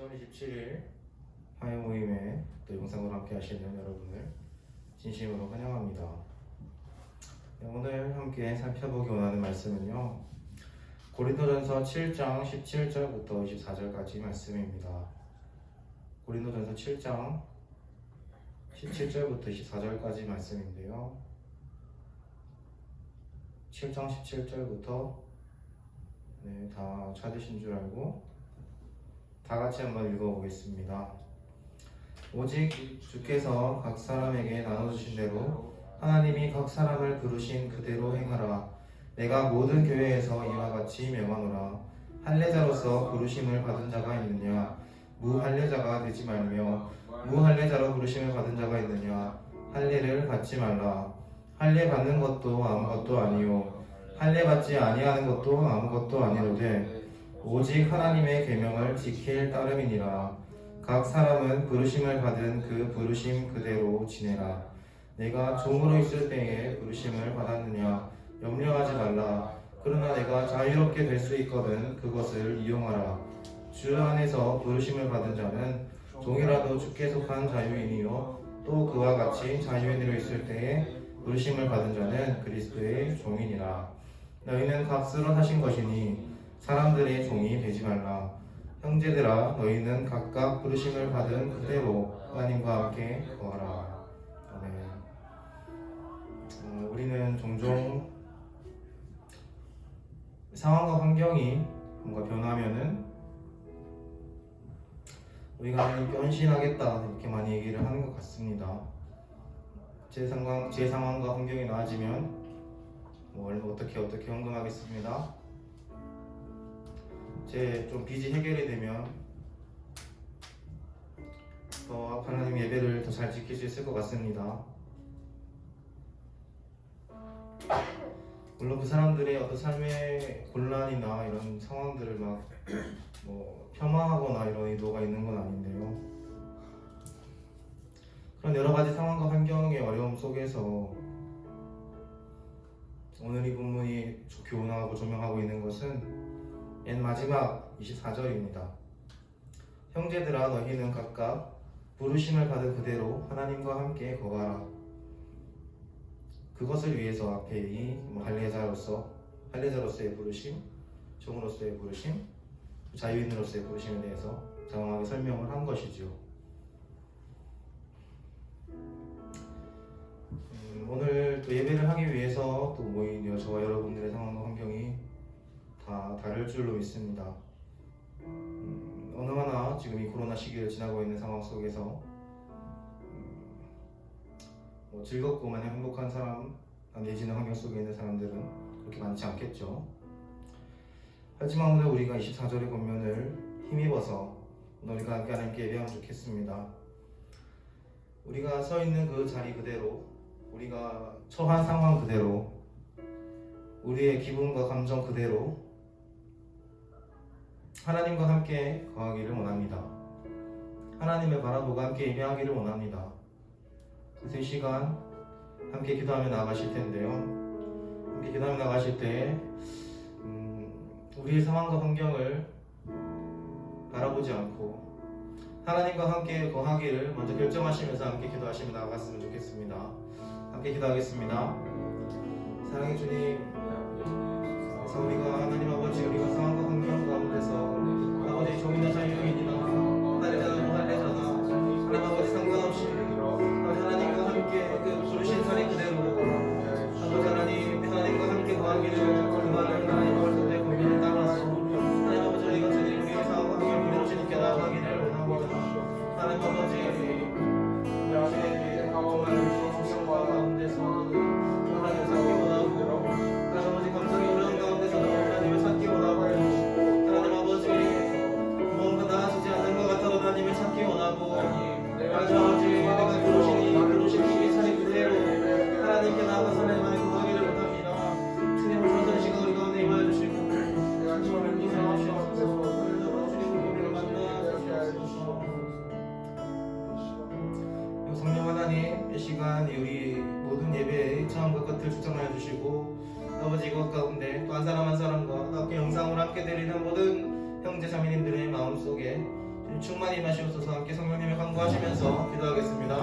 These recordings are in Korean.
10월 27일 화요 모임에 또 영상으로 함께 하시는 여러분을 진심으로 환영합니다. 오늘 함께 살펴보기 원하는 말씀은요, 고린도전서 7장 17절부터 24절까지 말씀입니다. 고린도전서 7장 17절부터 24절까지 말씀인데요, 7장 17절부터 다 찾으신 줄 알고 다 같이 한번 읽어보겠습니다. 오직 주께서 각 사람에게 나눠주신 대로 하나님이 각 사람을 부르신 그대로 행하라. 내가 모든 교회에서 이와 같이 명하노라. 할례자로서 부르심을 받은 자가 있느냐? 무할례자가 되지 말며, 무할례자로 부르심을 받은 자가 있느냐? 할례를 받지 말라. 할례 받는 것도 아무것도 아니요, 할례 받지 아니하는 것도 아무것도 아니로되 오직 하나님의 계명을 지킬 따름이니라. 각 사람은 부르심을 받은 그 부르심 그대로 지내라. 내가 종으로 있을 때에 부르심을 받았느냐? 염려하지 말라. 그러나 내가 자유롭게 될 수 있거든 그것을 이용하라. 주 안에서 부르심을 받은 자는 종이라도 주께 속한 자유인이요, 또 그와 같이 자유인으로 있을 때에 부르심을 받은 자는 그리스도의 종이니라. 너희는 값으로 사신 것이니 사람들의 종이 되지 말라. 형제들아, 너희는 각각 부르심을 받은 그대로 하나님과 함께 거하라. 아멘. 우리는 종종 상황과 환경이 뭔가 변하면은 우리가 하나님께 헌신하겠다 이렇게 많이 얘기를 하는 것 같습니다. 제 상황과 환경이 나아지면 어떻게 헌금하겠습니다. 제 좀 빚이 해결이 되면 더 하나님 예배를 더 잘 지킬 수 있을 것 같습니다. 물론 그 사람들의 어떤 삶의 곤란이나 이런 상황들을 폄하하거나 이런 의도가 있는 건 아닌데요, 그런 여러 가지 상황과 환경의 어려움 속에서 오늘 이 본문이 교훈하고 조명하고 있는 것은 맨 마지막 24절입니다. 형제들아, 너희는 각각 부르심을 받은 그대로 하나님과 함께 거하라. 그것을 위해서 앞에 이 할례자로서의 부르심, 종으로서의 부르심, 자유인으로서의 부르심에 대해서 장황하게 설명을 한 것이죠. 오늘 또 예배를 하기 위해서 또 모인 저와 여러분들의 상황과 환경이 다 다를 줄로 믿습니다. 어느 하나 지금 이 코로나 시기를 지나고 있는 상황 속에서 즐겁고 마냥 행복한 사람 내지는 환경 속에 있는 사람들은 그렇게 많지 않겠죠. 하지만 오늘 우리가 24절의 본면을 힘입어서 우리가 함께 하나님께 예배하면 좋겠습니다. 우리가 서 있는 그 자리 그대로, 우리가 처한 상황 그대로, 우리의 기분과 감정 그대로 하나님과 함께 거하기를 원합니다. 하나님을 바라보고 함께 예배하기를 원합니다. 그래서 이 시간 함께 기도하며 나가실 텐데요, 함께 기도하며 나가실 때 우리의 상황과 환경을 바라보지 않고 하나님과 함께 거하기를 먼저 결정하시면서 함께 기도하시며 나아갔으면 좋겠습니다. 함께 기도하겠습니다. 사랑의 주님, 그래서 우리가 하나님 아버지, 우리가 상황과 환경 가운데서 아버지 종이나 자유인이나 할례자나 무할례자나 하나님 아버지 상관없이 아버지 하나님과 함께 그 부르신 자리 그대로 아버지 하나님과 함께 거하기를 그 말을 하나님 아버지 고민을 따라서 하나님 아버지 우리가 주님 우리의 상황과 환경을 그대로 주님께 나아가기를 원합니다. 하나님 아버지 정말 속성과 가운데서 하나님을 찾기 원하고 하나님 아버지 감정이 어려운 가운데서도 하나님을 찾기 원하고 하나님 아버지 무언가 나아지지 않는 것 같아도 하나님을 찾기 원하고 하나님 아버지 내가 부르신 이 자리 그대로 하나님께 나아가서 하나님만의 구하기를 원합니다. 주님을 전선 시간 우리 가운데 임하여 주시고 주님을 인사해 주시옵소서. 주님을 우리를 만나 주시옵소서. 성령 하나님, 이 시간 우리 모든 예배의 처음과 끝을 주장하여 주시고 아버지 이것 가운데 또 한 사람 한 사람과 함께 영상으로 함께 드리는 모든 형제 자매님들의 마음속에 충만히 임하시옵소서. 함께 성령님을 간구하시면서 기도하겠습니다.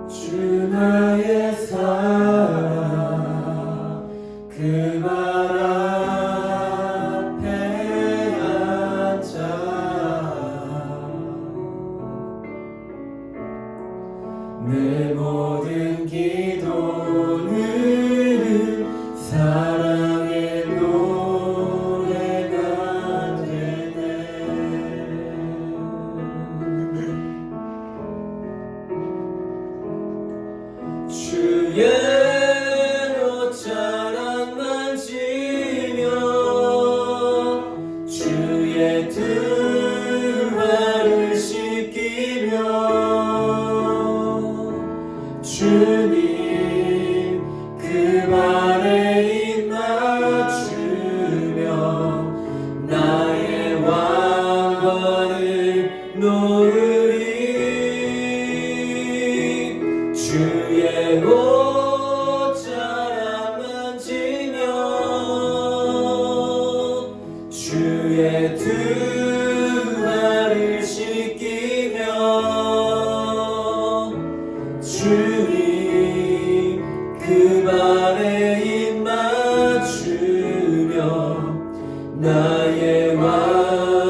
주 나의 사랑 그 말 앞에 앉아 내 모든 기도는 사랑의 노래가 되네. 주의 옷자락 만지며 주의 두 발을 씻기며 주님 그 발에 입 맞추며 나의 왕관을 놓으리. 주의 옷자락 만지며 주의 두 발을 씻기며 주님 그 발에 입 맞추며 나의 왕관을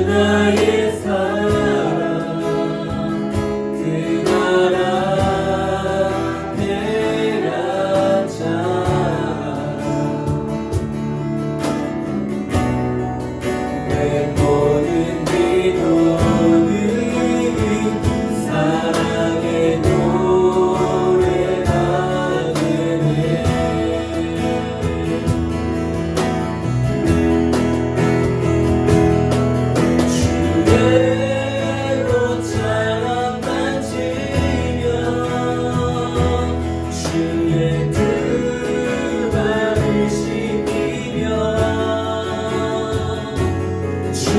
나의 사랑 그 말 앞에 앉아 내 모든 기도는 사랑의 노래가 되네.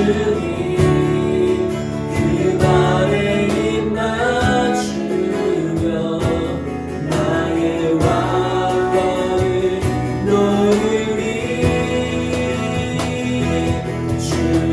주님 그 발에 입 맞추며 나의 왕관을 놓으리. 주님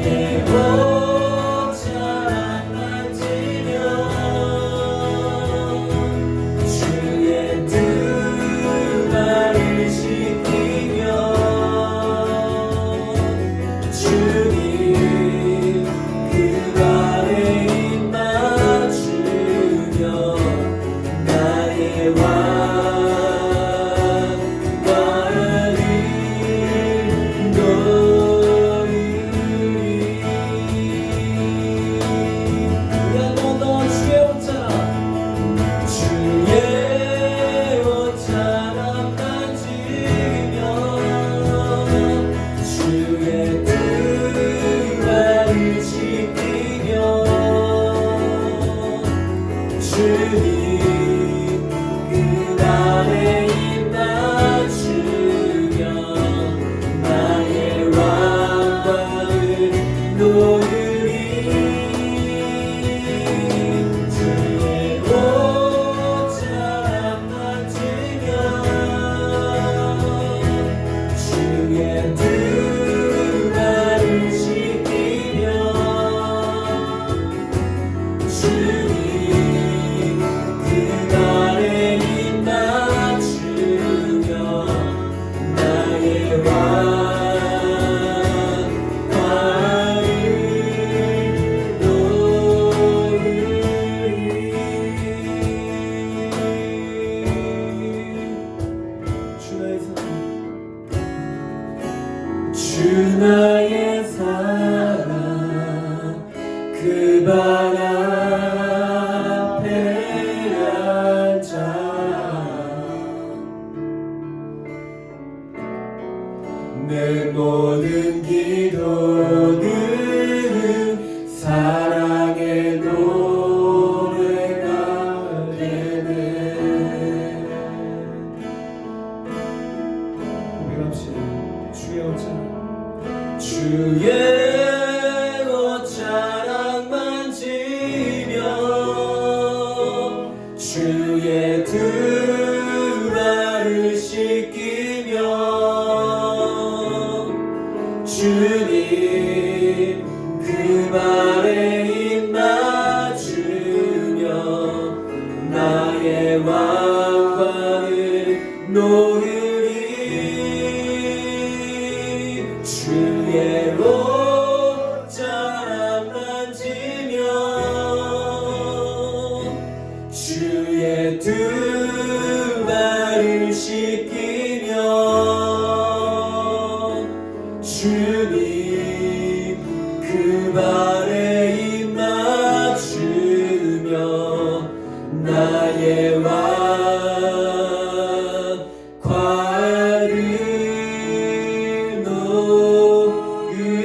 그 발 앞에 앉아 내 모든 기도는 사랑의 노래가 되네. 고백합시다. 주의 옷자락 주의 옷자락 만지며 주의 두 발을 씻기며 주님 그 발에 입 맞추며 나의 왕관을 놓으리 주의 옷자락 만지며 주의 두 발을 씻기며 주님 그 발에 입 맞추며 나의 왕관을 놓으리.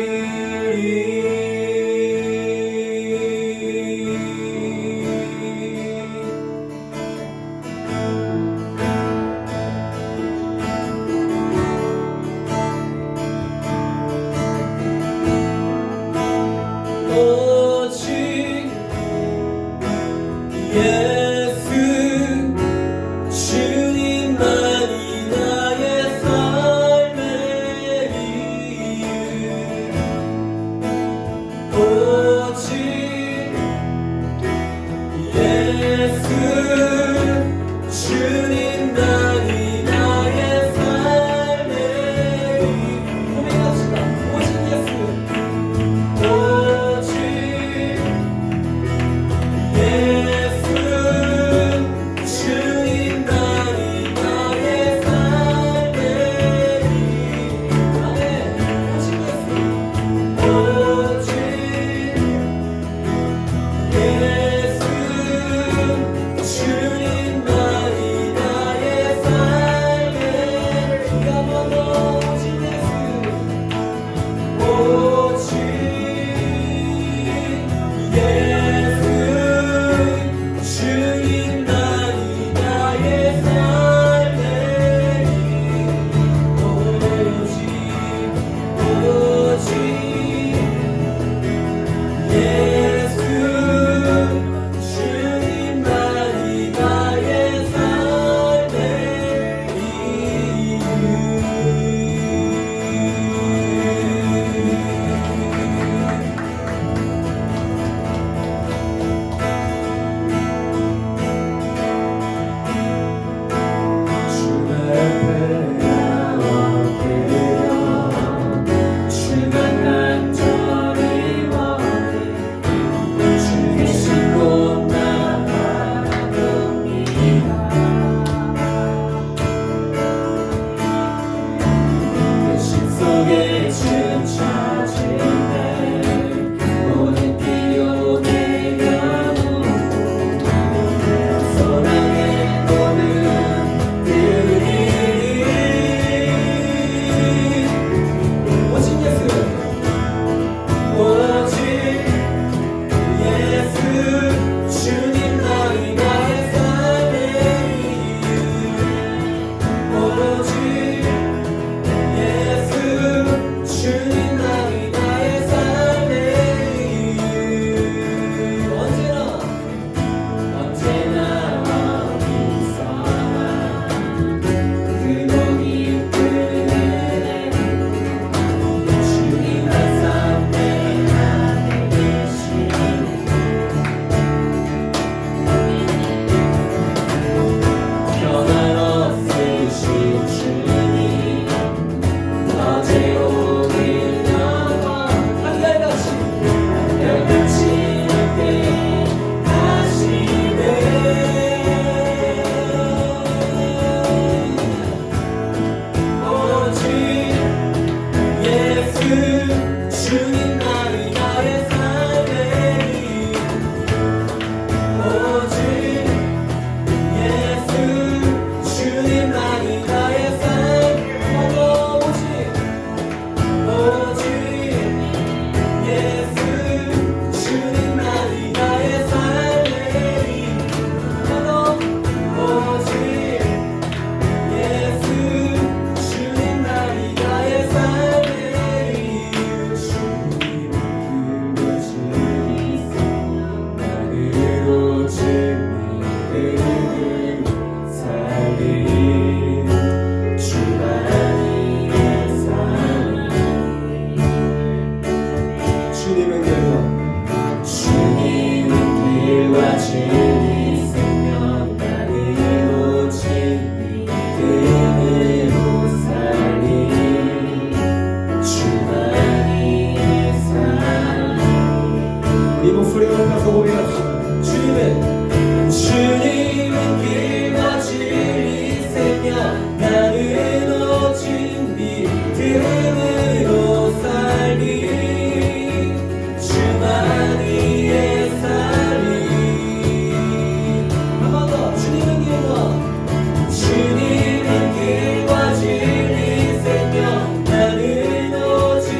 주님은 길과 주님은 길과 진리 생명 나는 오직 믿음으로 살리 주만이 내 삶 이 목소리로 가서 고백합시다. 주님은 길과 진리 생명 나는 오직 믿음으로 살리 주만이 내 삶이 한 번 더 주님은 길과 진리 생명 나는 오직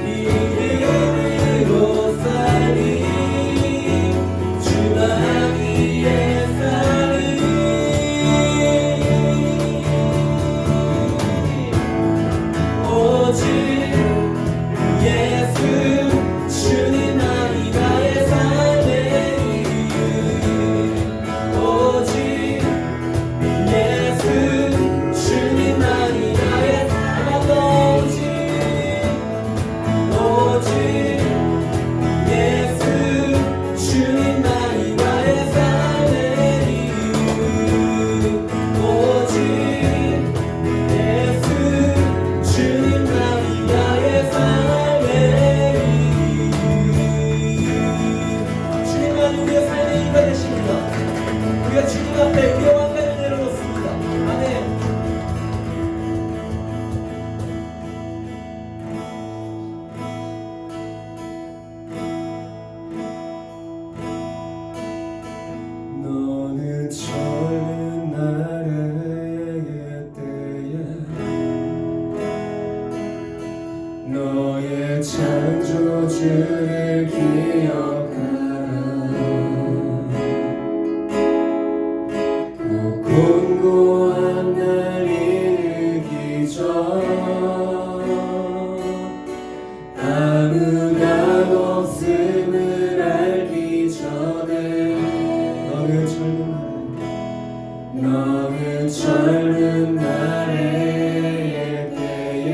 믿음으로 살리 주만이 내 삶이 오직 예수 주님만이 나의 삶의 이유 오직 예수 주님만이 나의 삶 오직 예수 주님만이 나의 삶의 이유 오직 예수 주님만이 나의 삶의 이유 주님만이 우리의 삶의 이유가 되십니다. 우리가 주님 앞에 우리의 왕관을 내려놓습니다. 아멘. 너는 젊은 나의 때에 너의 창조주를 기억하라. 그 곤고한 날 이르기 전 아무 날 없음을 알기 전에 너는 젊은 날의 때에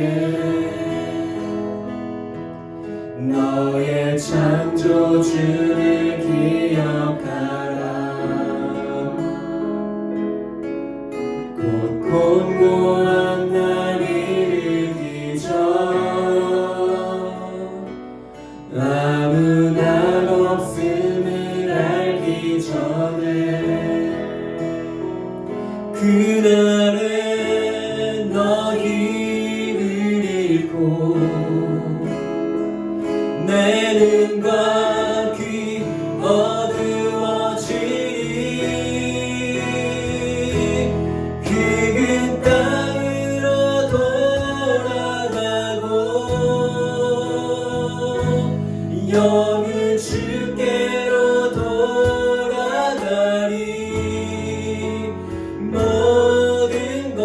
너의 창조주를 기억하라. 곧 곤고한 날 이르기 전 아무 날 없음을 알기 전에 그날에 너희 힘을 잃고 내 눈과 귀 어두워지리 그은 땅으로 돌아가고 영은 주께로 돌아가리 모든 것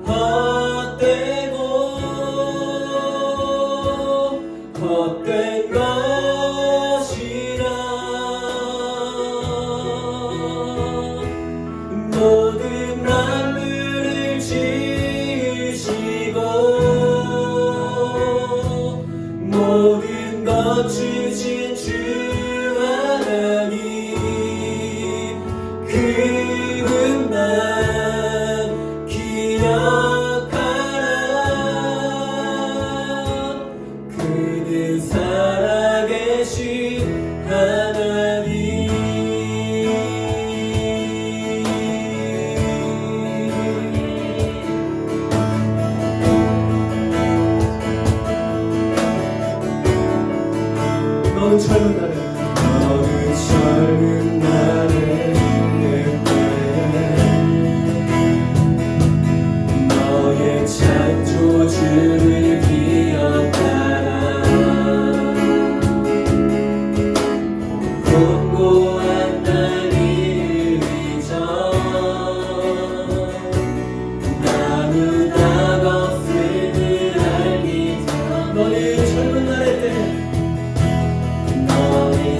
헛되고 헛된 것이라 모든 만물을 지으시고 모든 것 주신 주 하나님 그분만 기억하라. 그는 살아계신 하나님 너는 젊은 날에 너의 창조주를 기억하라. 곤고한 날 이르기 전 아무 날 없음을 알기 전 너의 젊은 날의 때 너의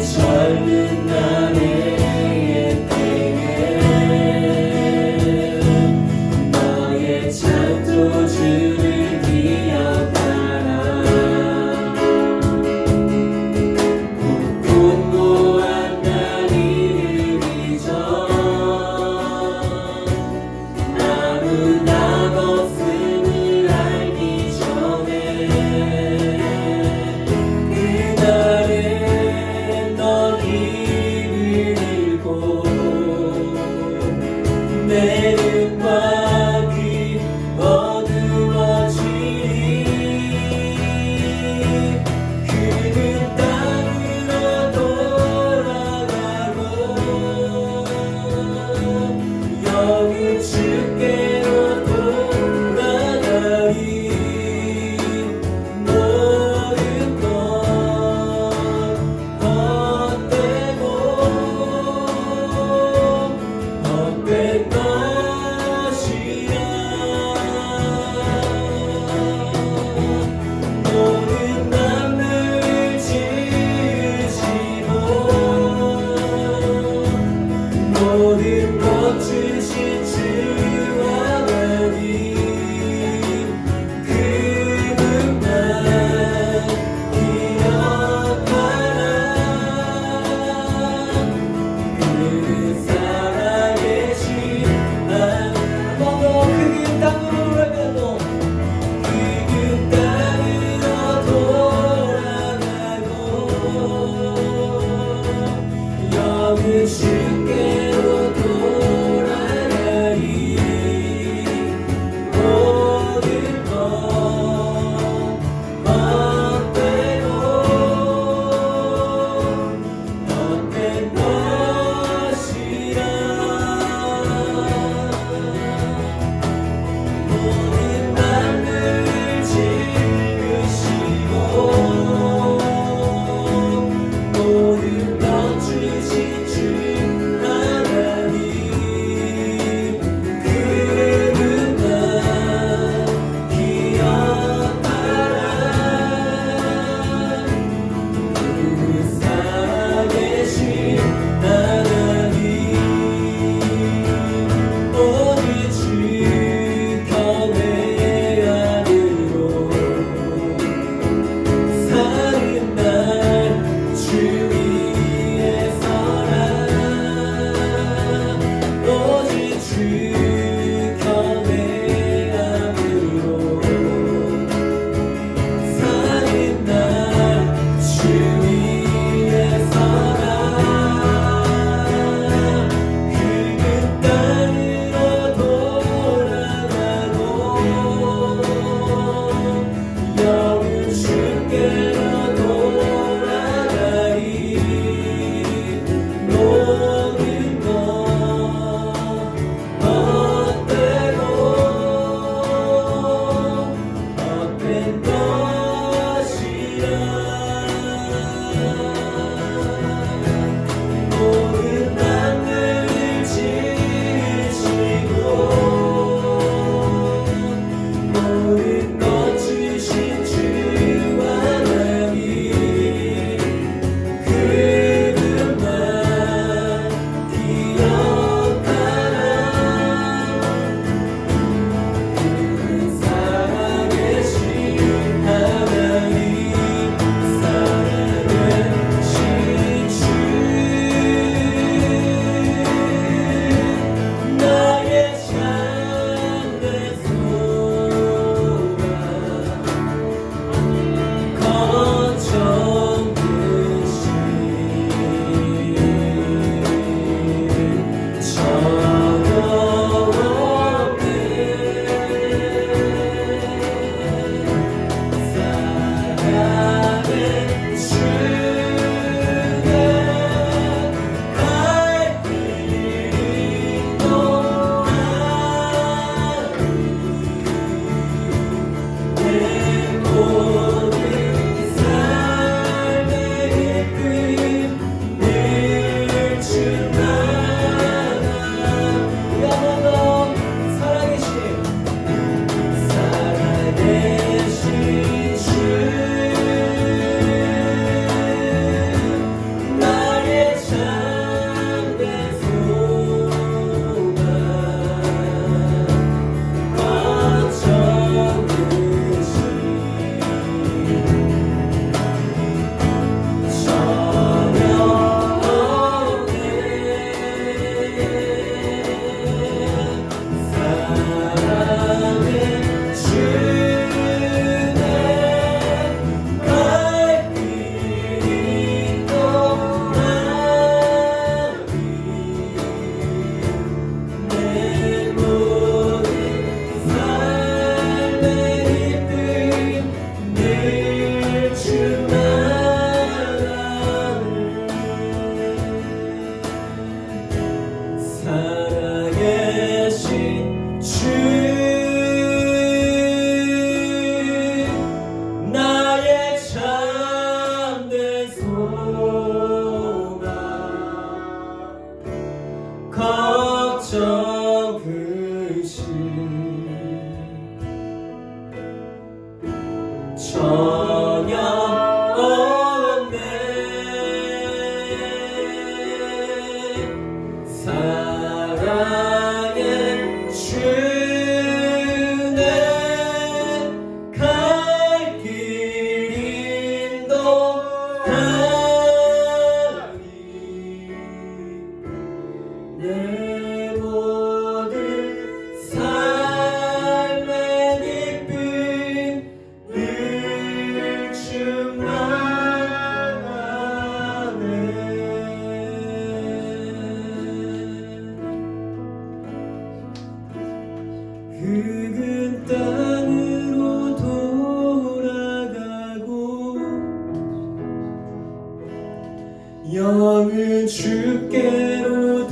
영은 주께로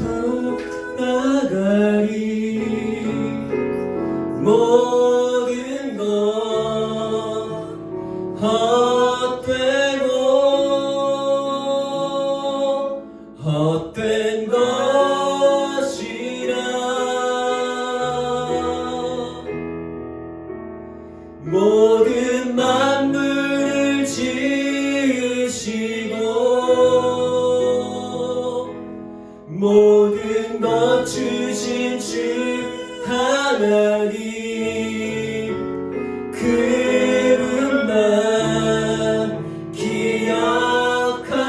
돌아가리 모든 것 헛되고 헛된 것이라 모든 만물을 지으시고 모든 것 주신 주 하나님 그분만 기억하라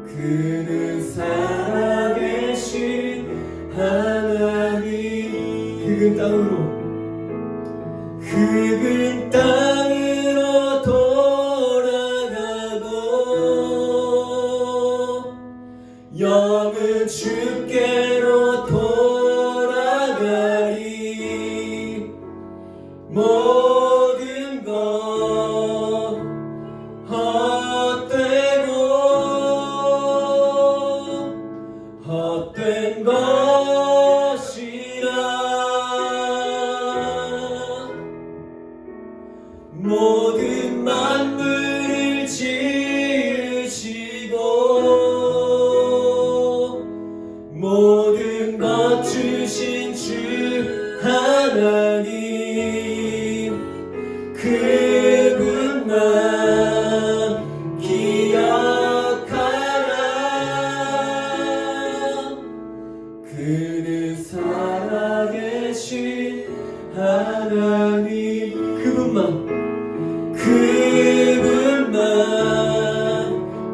그는 살아계신 하나님 흙은 땅으로 돌아가고 영은 주께로 돌아가리 모든 것 헛되고 헛된 것이라 모든 만물을 지으시고 모든 것 주신 주 하나님 그분만 기억하라 그는 살아계신 하나님 그분만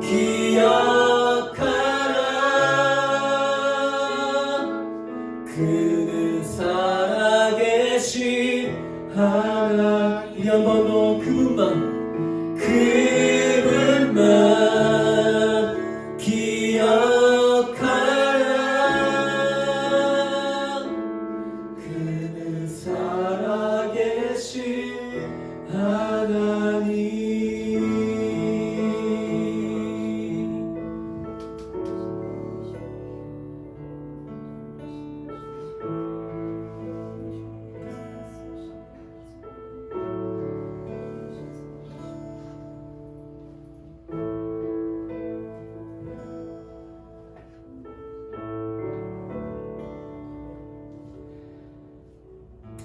기억하라 그는 살아계신 하나님 우리 한 번 더 그분만 기억하라 그는 살아계신 하나님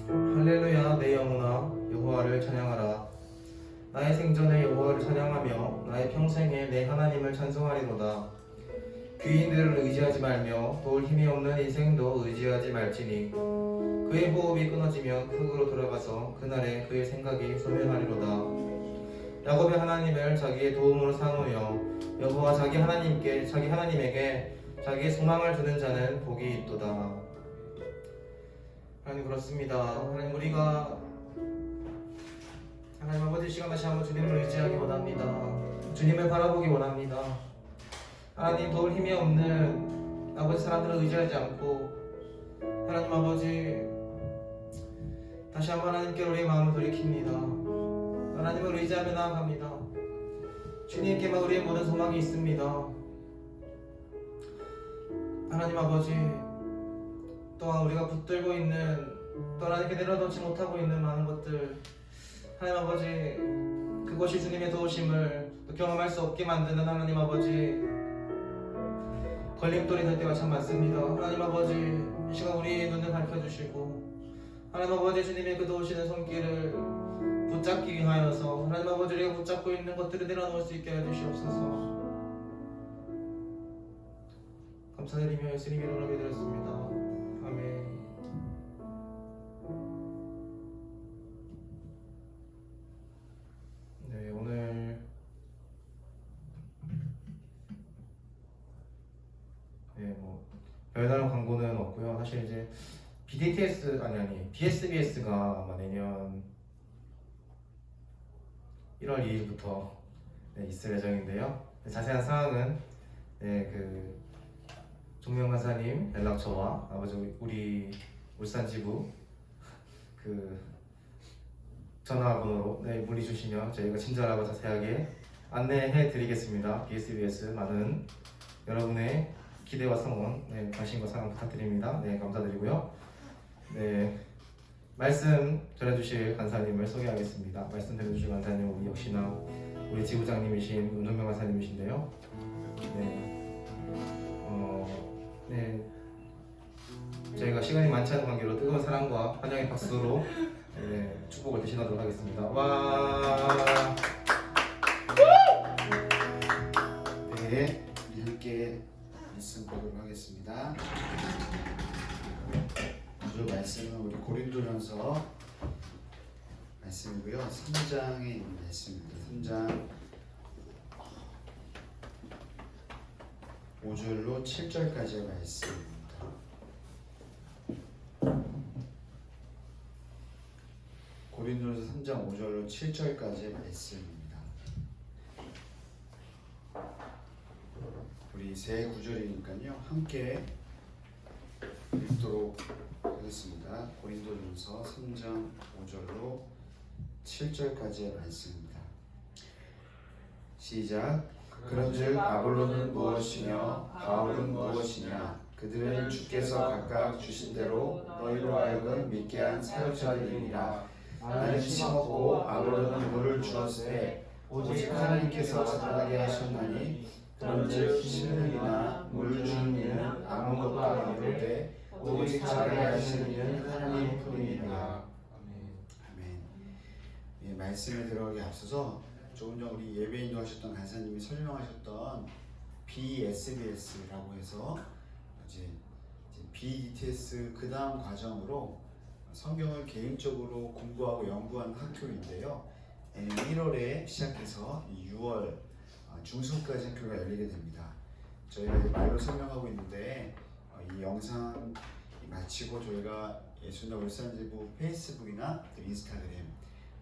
할렐루야 내 영혼아 여호와를 찬양하라 나의 생전에 여호와를 찬양하며 나의 평생에 내 하나님을 찬송하리로다 귀인들을 의지하지 말며 도울 힘이 없는 인생도 의지하지 말지니 그의 호흡이 끊어지면 흙으로 돌아가서 그날에 그의 생각이 소멸하리로다 야곱의 하나님을 자기의 도움으로 삼으며 여호와 자기 하나님에게 자기의 소망을 두는 자는 복이 있도다. 하나님 그렇습니다. 하나님 우리가 하나님 아버지 시간 다시 한번 주님을 의지하기 원합니다. 주님을 바라보기 원합니다. 하나님 도울 힘이 없는 아버지 사람들을 의지하지 않고 하나님 아버지 다시 한번 하나님께로 우리의 마음을 돌이킵니다. 하나님을 의지하며 나아갑니다. 주님께만 우리의 모든 소망이 있습니다. 하나님 아버지 또한 우리가 붙들고 있는 또 하나님께 내려놓지 못하고 있는 많은 것들 하나님 아버지 그것이 주님의 도우심을 또 경험할 수 없게 만드는 하나님 아버지 걸림돌이 될 때가 참 많습니다. 하나님 아버지 이 시간 우리의 눈을 밝혀주시고 하나님 아버지 주님의 그 도우시는 손길을 붙잡기 위하여서 하나님 아버지 우리가 붙잡고 있는 것들을 내려놓을 수 있게 해주시옵소서. 감사드리며 예수님 이름으로 기도드렸습니다. 아멘. 네, 오늘 별다른 광고는 없고요. 사실 이제 BSBS가 아마 내년 1월 2일부터 있을 예정인데요. 자세한 사항은 그 종명 간사님 연락처와 아버지 우리 울산 지부 그 전화번호로 문의 주시면 저희가 친절하고 자세하게 안내해 드리겠습니다. BSBS 많은 여러분의 기대와 성원, 네, 관심과 사랑 부탁드립니다. 네, 감사드리고요. 네, 말씀 전해주실 간사님을 소개하겠습니다. 말씀 전해주실 간사님 우리 역시나 우리 지부장님이신 운동명 간사님이신데요. 네, 저희가 시간이 많지 않은 관계로 뜨거운 사랑과 환영의 박수로 네, 축복을 대신하도록 하겠습니다. 와. 네, 우리 함께 말씀 보도록 하겠습니다. 오늘 말씀은 우리 고린도전서 말씀이고요. 3장에 있는 말씀입니다. 3장 5절로 7절까지의 말씀입니다. 고린도전서 3장 5절로 7절까지의 말씀입니다. 우리 세 구절이니까요. 함께 읽도록 하겠습니다. 고린도전서 3장 5절로 7절까지의 말씀입니다. 시작. 그런즉 아볼로는 무엇이며 바울은 무엇이냐? 그들은 주께서 각각 주신 대로 너희로 하여금 믿게 한 사역자들이니라. 나는 심었고 아볼로는 물을 주었으되 오직 하나님께서 자라게 하셨나니 그런즉 심는 물 주는 이는 아무것도 아니로되 오직 자라게 하시는 이는 하나님 뿐이니라. 아멘. 예, 말씀에 들어가기 앞서서 조금 전 우리 예배 인도하셨던 간사님이 설명하셨던 BSBS라고 해서 이제 BDTS 그 다음 과정으로 성경을 개인적으로 공부하고 연구하는 학교인데요. 1월에 시작해서 6월 중순까지 학교가 열리게 됩니다. 저희가 말로 설명하고 있는데 이 영상 마치고 저희가 예수나 울산지부 페이스북이나 인스타그램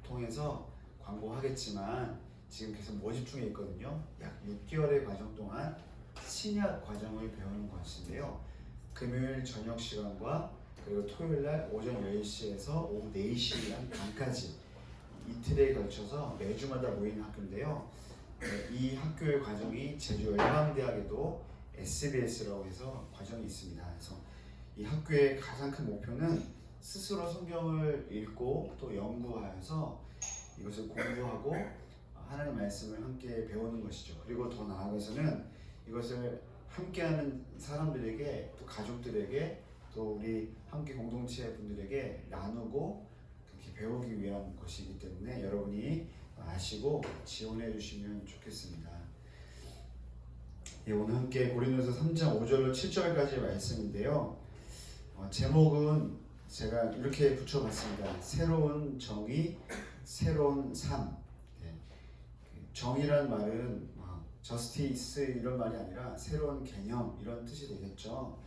통해서 광고하겠지만 지금 계속 모집 중에 있거든요. 약 6개월의 과정 동안 신약 과정을 배우는 것인데요. 금요일 저녁 시간과 그리고 토요일날 오전 10시에서 오후 4시 반까지 이틀에 걸쳐서 매주마다 모이는 학교인데요. 이 학교의 과정이 제주 열방대학에도 SBS라고 해서 과정이 있습니다. 그래서 이 학교의 가장 큰 목표는 스스로 성경을 읽고 또 연구하여서 이것을 공부하고 하나님의 말씀을 함께 배우는 것이죠. 그리고 더 나아가서는 이것을 함께하는 사람들에게 또 가족들에게 또 우리 함께 공동체 분들에게 나누고 그렇게 배우기 위한 것이기 때문에 여러분이 아시고 지원해 주시면 좋겠습니다. 예, 오늘 함께 고린도서 3장 5절로 7절까지의 말씀인데요. 제목은 제가 이렇게 붙여봤습니다. 새로운 정의, 새로운 삶. 예, 정의란 말은 저스티스 이런 말이 아니라 새로운 개념 이런 뜻이 되겠죠.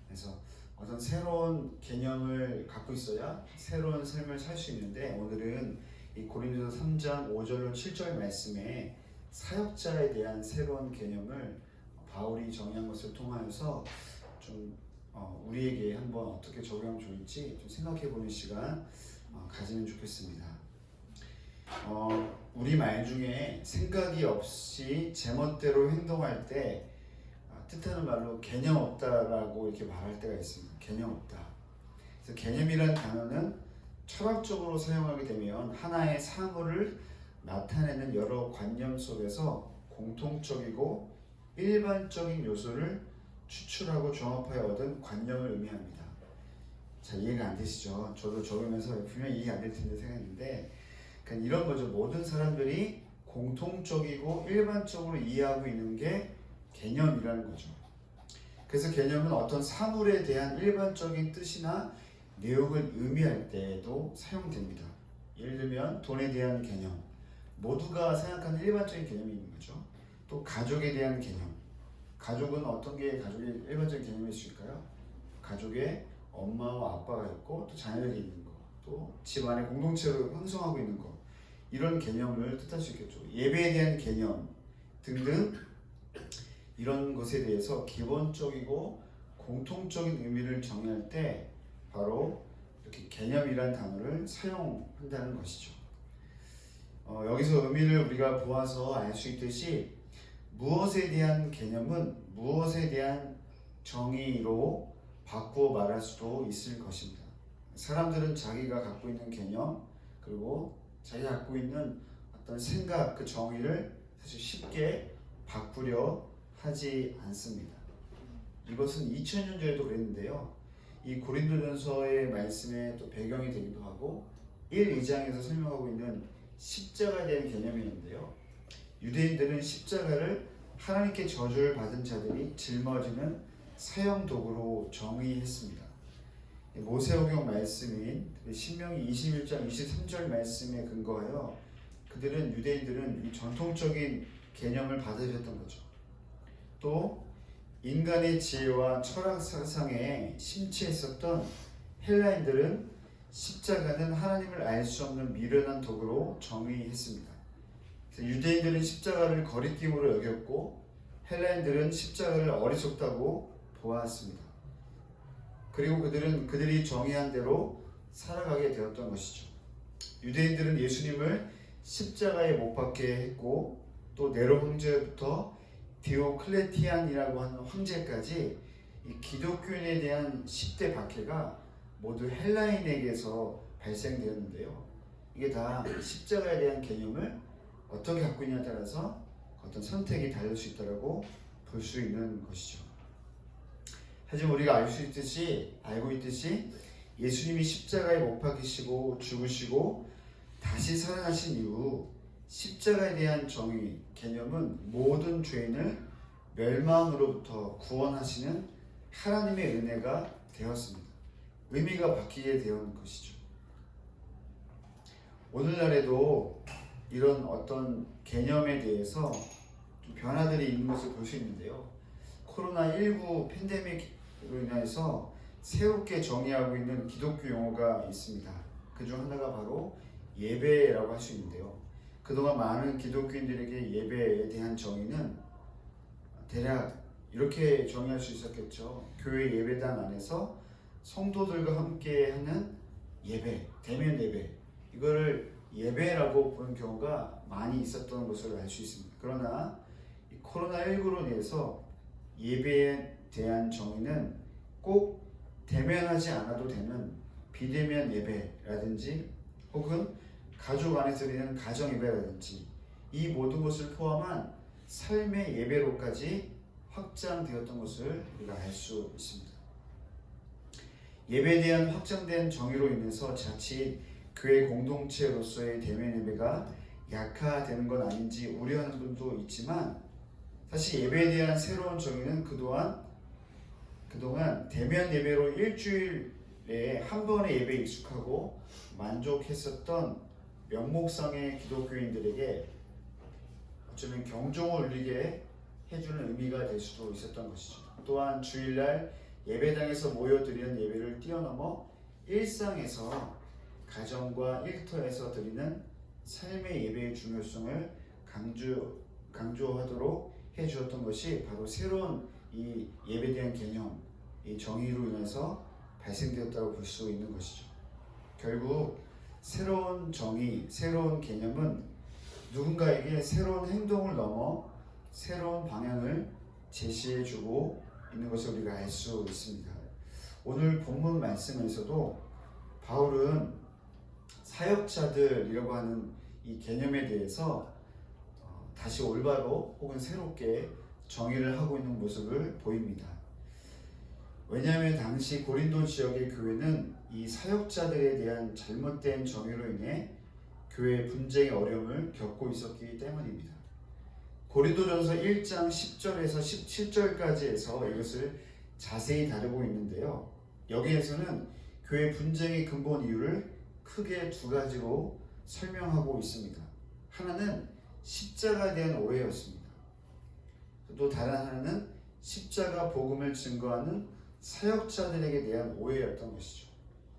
그래서 어떤 새로운 개념을 갖고 있어야 새로운 삶을 살 수 있는데 오늘은 이 고린도서 3장 5절로 7절 말씀에 사역자에 대한 새로운 개념을 바울이 정의한 것을 통하여서 좀 우리에게 한번 어떻게 적용하면 좋을지 좀 생각해보는 시간 가지면 좋겠습니다. 우리 말 중에 생각이 없이 제멋대로 행동할 때 뜻하는 말로 개념 없다라고 이렇게 말할 때가 있습니다. 개념 없다. 그래서 개념이라는 단어는 철학적으로 사용하게 되면 하나의 사물을 나타내는 여러 관념 속에서 공통적이고 일반적인 요소를 추출하고 종합하여 얻은 관념을 의미합니다. 자, 이해가 안 되시죠? 저도 적으면서 분명히 이해 안 될 텐데 생각했는데 그러니까 이런 거죠. 모든 사람들이 공통적이고 일반적으로 이해하고 있는 게 개념이라는 거죠. 그래서 개념은 어떤 사물에 대한 일반적인 뜻이나 내용을 의미할 때에도 사용됩니다. 예를 들면 돈에 대한 개념, 모두가 생각하는 일반적인 개념이 있는 거죠. 또 가족에 대한 개념, 가족은 어떤 게 가족의 일반적인 개념일 수 있을까요? 가족에 엄마와 아빠가 있고 또 자녀들이 있는 거, 또 집안의 공동체로 형성하고 있는 거, 이런 개념을 뜻할 수 있겠죠. 예배에 대한 개념 등등 이런 것에 대해서 기본적이고 공통적인 의미를 정의할 때 바로 이렇게 개념이라는 단어를 사용한다는 것이죠. 여기서 의미를 우리가 보아서 알 수 있듯이 무엇에 대한 개념은 무엇에 대한 정의로 바꾸어 말할 수도 있을 것입니다. 사람들은 자기가 갖고 있는 개념 그리고 자기가 갖고 있는 어떤 생각 그 정의를 사실 쉽게 바꾸려 하지 않습니다. 이것은 2000년 전에도 그랬는데요. 이 고린도전서의 말씀의 또 배경이 되기도 하고 1, 2장에서 설명하고 있는 십자가에 대한 개념이 있는데요. 유대인들은 십자가를 하나님께 저주를 받은 자들이 짊어지는 사형 도구로 정의했습니다. 모세오경 말씀인 신명기 21장 23절 말씀에 근거하여 유대인들은 이 전통적인 개념을 받아들였던 거죠. 또 인간의 지혜와 철학 사상에 심취했었던 헬라인들은 십자가는 하나님을 알 수 없는 미련한 도구로 정의했습니다. 유대인들은 십자가를 거리낌으로 여겼고 헬라인들은 십자가를 어리석다고 보았습니다. 그리고 그들이 정의한 대로 살아가게 되었던 것이죠. 유대인들은 예수님을 십자가에 못 박게 했고 또 네로 황제부터 디오클레티안이라고 하는 황제까지 이 기독교인에 대한 10대 박해가 모두 헬라인에게서 발생되었는데요. 이게 다 십자가에 대한 개념을 어떻게 갖고 있냐에 따라서 어떤 선택이 다를 수 있다고 볼 수 있는 것이죠. 하지만 우리가 알고 있듯이 예수님이 십자가에 못 박히시고 죽으시고 다시 살아나신 이후 십자가에 대한 정의, 개념은 모든 죄인을 멸망으로부터 구원하시는 하나님의 은혜가 되었습니다. 의미가 바뀌게 되는 것이죠. 오늘날에도 이런 어떤 개념에 대해서 좀 변화들이 있는 것을 볼 수 있는데요. 코로나19 팬데믹으로 인해서 새롭게 정의하고 있는 기독교 용어가 있습니다. 그중 하나가 바로 예배라고 할 수 있는데요. 그동안 많은 기독교인들에게 예배에 대한 정의는 대략 이렇게 정의할 수 있었겠죠. 교회 예배당 안에서 성도들과 함께 하는 예배, 대면 예배, 이거를 예배라고 보는 경우가 많이 있었던 것으로 알 수 있습니다. 그러나 이 코로나19로 인해서 예배에 대한 정의는 꼭 대면하지 않아도 되는 비대면 예배라든지 혹은 가족 안에서 드리는 가정 예배라든지 이 모든 것을 포함한 삶의 예배로까지 확장되었던 것을 우리가 알 수 있습니다. 예배에 대한 확장된 정의로 인해서 자칫 교회 공동체로서의 대면 예배가 약화되는 건 아닌지 우려하는 분도 있지만 사실 예배에 대한 새로운 정의는 그동안 대면 예배로 일주일에 한 번의 예배에 익숙하고 만족했었던 명목상의 기독교인들에게 어쩌면 경종을 울리게 해주는 의미가 될 수도 있었던 것이죠. 또한 주일날 예배당에서 모여드리는 예배를 뛰어넘어 일상에서 가정과 일터에서 드리는 삶의 예배의 중요성을 강조하도록 해주었던 것이 바로 새로운 이 예배에 대한 개념, 이 정의로 인해서 발생되었다고 볼 수 있는 것이죠. 결국 새로운 정의, 새로운 개념은 누군가에게 새로운 행동을 넘어 새로운 방향을 제시해주고 있는 것을 우리가 알 수 있습니다. 오늘 본문 말씀에서도 바울은 사역자들이라고 하는 이 개념에 대해서 다시 올바로 혹은 새롭게 정의를 하고 있는 모습을 보입니다. 왜냐하면 당시 고린도 지역의 교회는 이 사역자들에 대한 잘못된 정의로 인해 교회의 분쟁의 어려움을 겪고 있었기 때문입니다. 고린도전서 1장 10절에서 17절까지에서 이것을 자세히 다루고 있는데요. 여기에서는 교회 분쟁의 근본 이유를 크게 두 가지로 설명하고 있습니다. 하나는 십자가에 대한 오해였습니다. 또 다른 하나는 십자가 복음을 증거하는 사역자들에게 대한 오해였던 것이죠.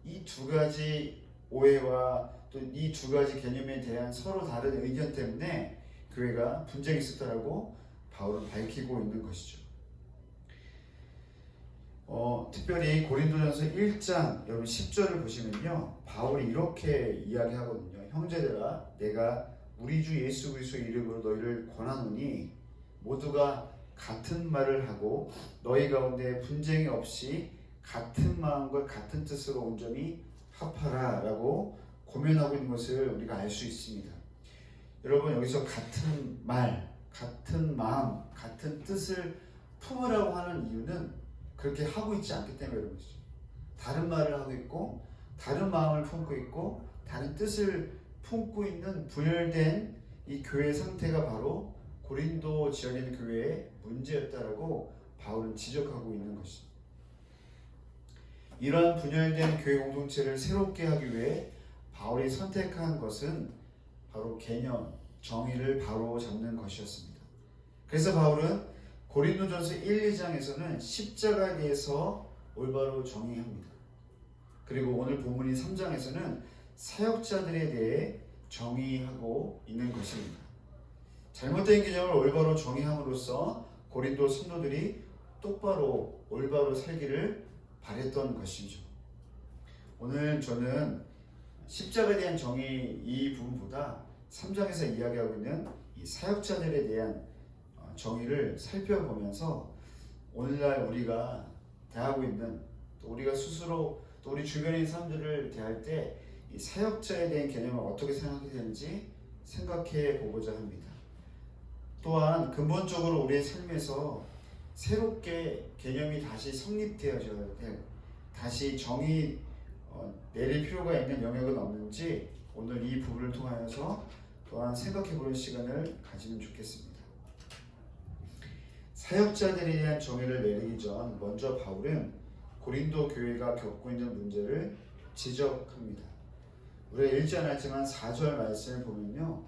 이 두 가지 오해와 또 이 두 가지 개념에 대한 서로 다른 의견 때문에 교회가 분쟁이 있었다라고 바울은 밝히고 있는 것이죠. 특별히 고린도전서 1장 여러분 10절을 보시면요, 바울이 이렇게 이야기하거든요. 형제들아, 내가 우리 주 예수 그리스도의 이름으로 너희를 권하노니 모두가 같은 말을 하고 너희 가운데 분쟁이 없이 같은 마음과 같은 뜻으로 온전히 합하라 라고 고면하고 있는 것을 우리가 알 수 있습니다. 여러분, 여기서 같은 말, 같은 마음, 같은 뜻을 품으라고 하는 이유는 그렇게 하고 있지 않기 때문에 그런 것이죠. 다른 말을 하고 있고 다른 마음을 품고 있고 다른 뜻을 품고 있는 분열된 이 교회 상태가 바로 고린도 지역에 있는 교회의 문제였다라고 바울은 지적하고 있는 것입니다. 이러한 분열된 교회 공동체를 새롭게 하기 위해 바울이 선택한 것은 바로 개념, 정의를 바로 잡는 것이었습니다. 그래서 바울은 고린도전서 1, 2장에서는 십자가에 대해서 올바로 정의합니다. 그리고 오늘 본문인 3장에서는 사역자들에 대해 정의하고 있는 것입니다. 잘못된 개념을 올바로 정의함으로써 고린도 성도들이 똑바로 올바로 살기를 바랬던 것이죠. 오늘 저는 십자가에 대한 정의 이 부분보다 3장에서 이야기하고 있는 이 사역자들에 대한 정의를 살펴보면서 오늘날 우리가 대하고 있는 또 우리가 스스로 또 우리 주변에 있는 사람들을 대할 때 이 사역자에 대한 개념을 어떻게 생각해야 되는지 생각해 보고자 합니다. 또한 근본적으로 우리의 삶에서 새롭게 개념이 다시 성립되어져야 될, 다시 정의 내릴 필요가 있는 영역은 없는지 오늘 이 부분을 통하여서 또한 생각해 보는 시간을 가지면 좋겠습니다. 사역자들에 대한 정의를 내리기 전 먼저 바울은 고린도 교회가 겪고 있는 문제를 지적합니다. 우리가 읽지 않았지만 4절 말씀을 보면요,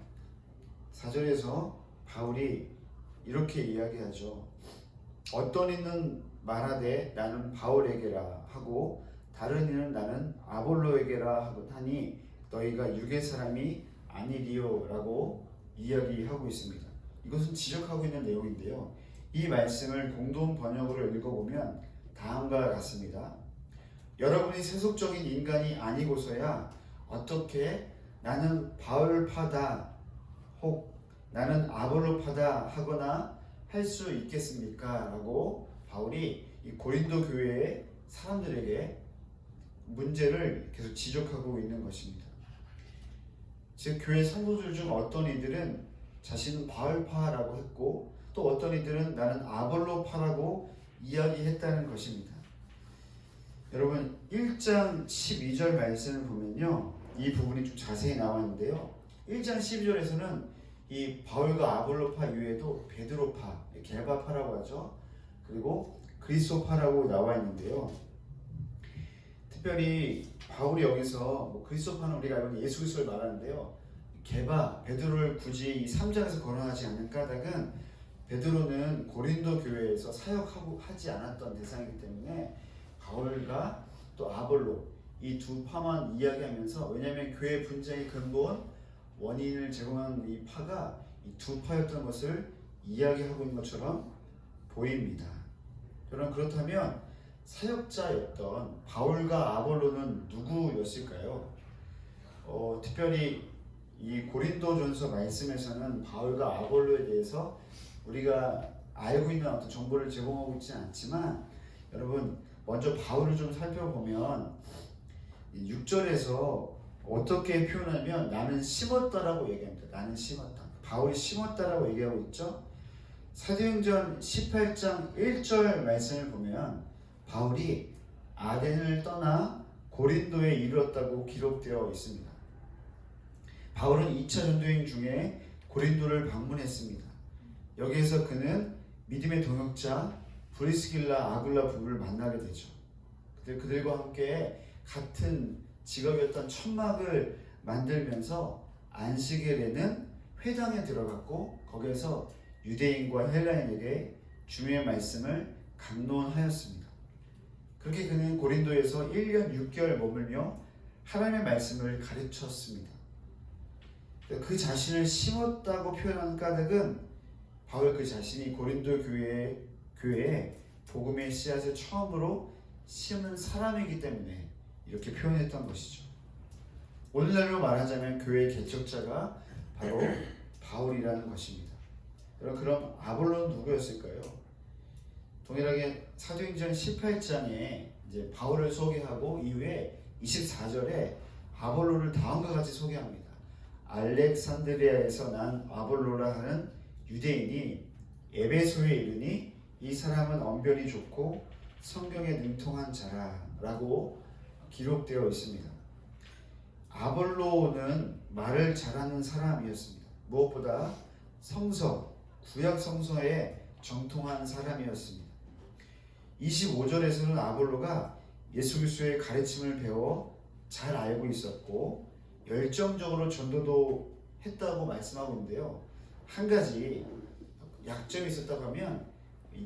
4절에서 바울이 이렇게 이야기하죠. 어떤 이는 말하되 나는 바울에게라 하고 다른 이는 나는 아볼로에게라 하니 너희가 육의 사람이 아니리요 라고 이야기하고 있습니다. 이것은 지적하고 있는 내용인데요, 이 말씀을 공동 번역으로 읽어보면 다음과 같습니다. 여러분이 세속적인 인간이 아니고서야 어떻게 나는 바울파다 혹 나는 아볼로파다 하거나 할 수 있겠습니까? 라고 바울이 이 고린도 교회의 사람들에게 문제를 계속 지적하고 있는 것입니다. 즉 교회 성도들 중 어떤 이들은 자신은 바울파라고 했고 또 어떤 이들은 나는 아볼로파라고 이야기했다는 것입니다. 여러분 1장 12절 말씀을 보면요, 이 부분이 좀 자세히 나와 있는데요, 1장 12절에서는 이 바울과 아볼로파 이외에도 베드로파, 게바파라고 하죠. 그리고 그리스도파라고 나와 있는데요, 특별히 바울이 여기서 그리스도파는 우리가 알고 있는 예수 그리스도를 말하는데요, 베드로를 굳이 이 3장에서 거론하지 않는 까닭은 베드로는 고린도 교회에서 사역하고 하지 않았던 대상이기 때문에 바울과 또 아볼로 이 두 파만 이야기하면서, 왜냐하면 교회 분쟁의 근본 원인을 제공한 이 파가 이 두 파였던 것을 이야기하고 있는 것처럼 보입니다. 여러분, 그렇다면 사역자였던 바울과 아볼로는 누구였을까요? 특별히 이 고린도전서 말씀에서는 바울과 아볼로에 대해서 우리가 알고 있는 어떤 정보를 제공하고 있지 않지만, 여러분 먼저 바울을 좀 살펴보면 6절에서 어떻게 표현하면 나는 심었다라고 얘기합니다. 나는 심었다. 바울이 심었다라고 얘기하고 있죠. 사도행전 18장 1절 말씀을 보면 바울이 아덴을 떠나 고린도에 이르렀다고 기록되어 있습니다. 바울은 2차 전도행 중에 고린도를 방문했습니다. 여기에서 그는 믿음의 동역자 브리스길라 아굴라 부부를 만나게 되죠. 그들과 함께 같은 직업이었던 천막을 만들면서 안식일에는 회당에 들어갔고 거기에서 유대인과 헬라인에게 주의 말씀을 강론하였습니다. 그렇게 그는 고린도에서 1년 6개월 머물며 하나님의 말씀을 가르쳤습니다. 그 자신을 심었다고 표현하는 까닭은 바울 그 자신이 고린도 교회에 복음의 씨앗을 처음으로 심은 사람이기 때문에 이렇게 표현했던 것이죠. 오늘날로 말하자면 교회의 개척자가 바로 바울이라는 것입니다. 여러분, 그럼 아볼로는 누구였을까요? 동일하게 사도행전 18장에 이제 바울을 소개하고 이후에 24절에 아볼로를 다음과 같이 소개합니다. 알렉산드리아에서 난 아볼로라 하는 유대인이 에베소에 이르니 이 사람은 언변이 좋고 성경에 능통한 자라라고 기록되어 있습니다. 아볼로는 말을 잘하는 사람이었습니다. 무엇보다 구약 성서에 정통한 사람이었습니다. 25절에서는 아볼로가 예수 그리스도의 가르침을 배워 잘 알고 있었고 열정적으로 전도도 했다고 말씀하고 있는데요. 한 가지 약점이 있었다고 하면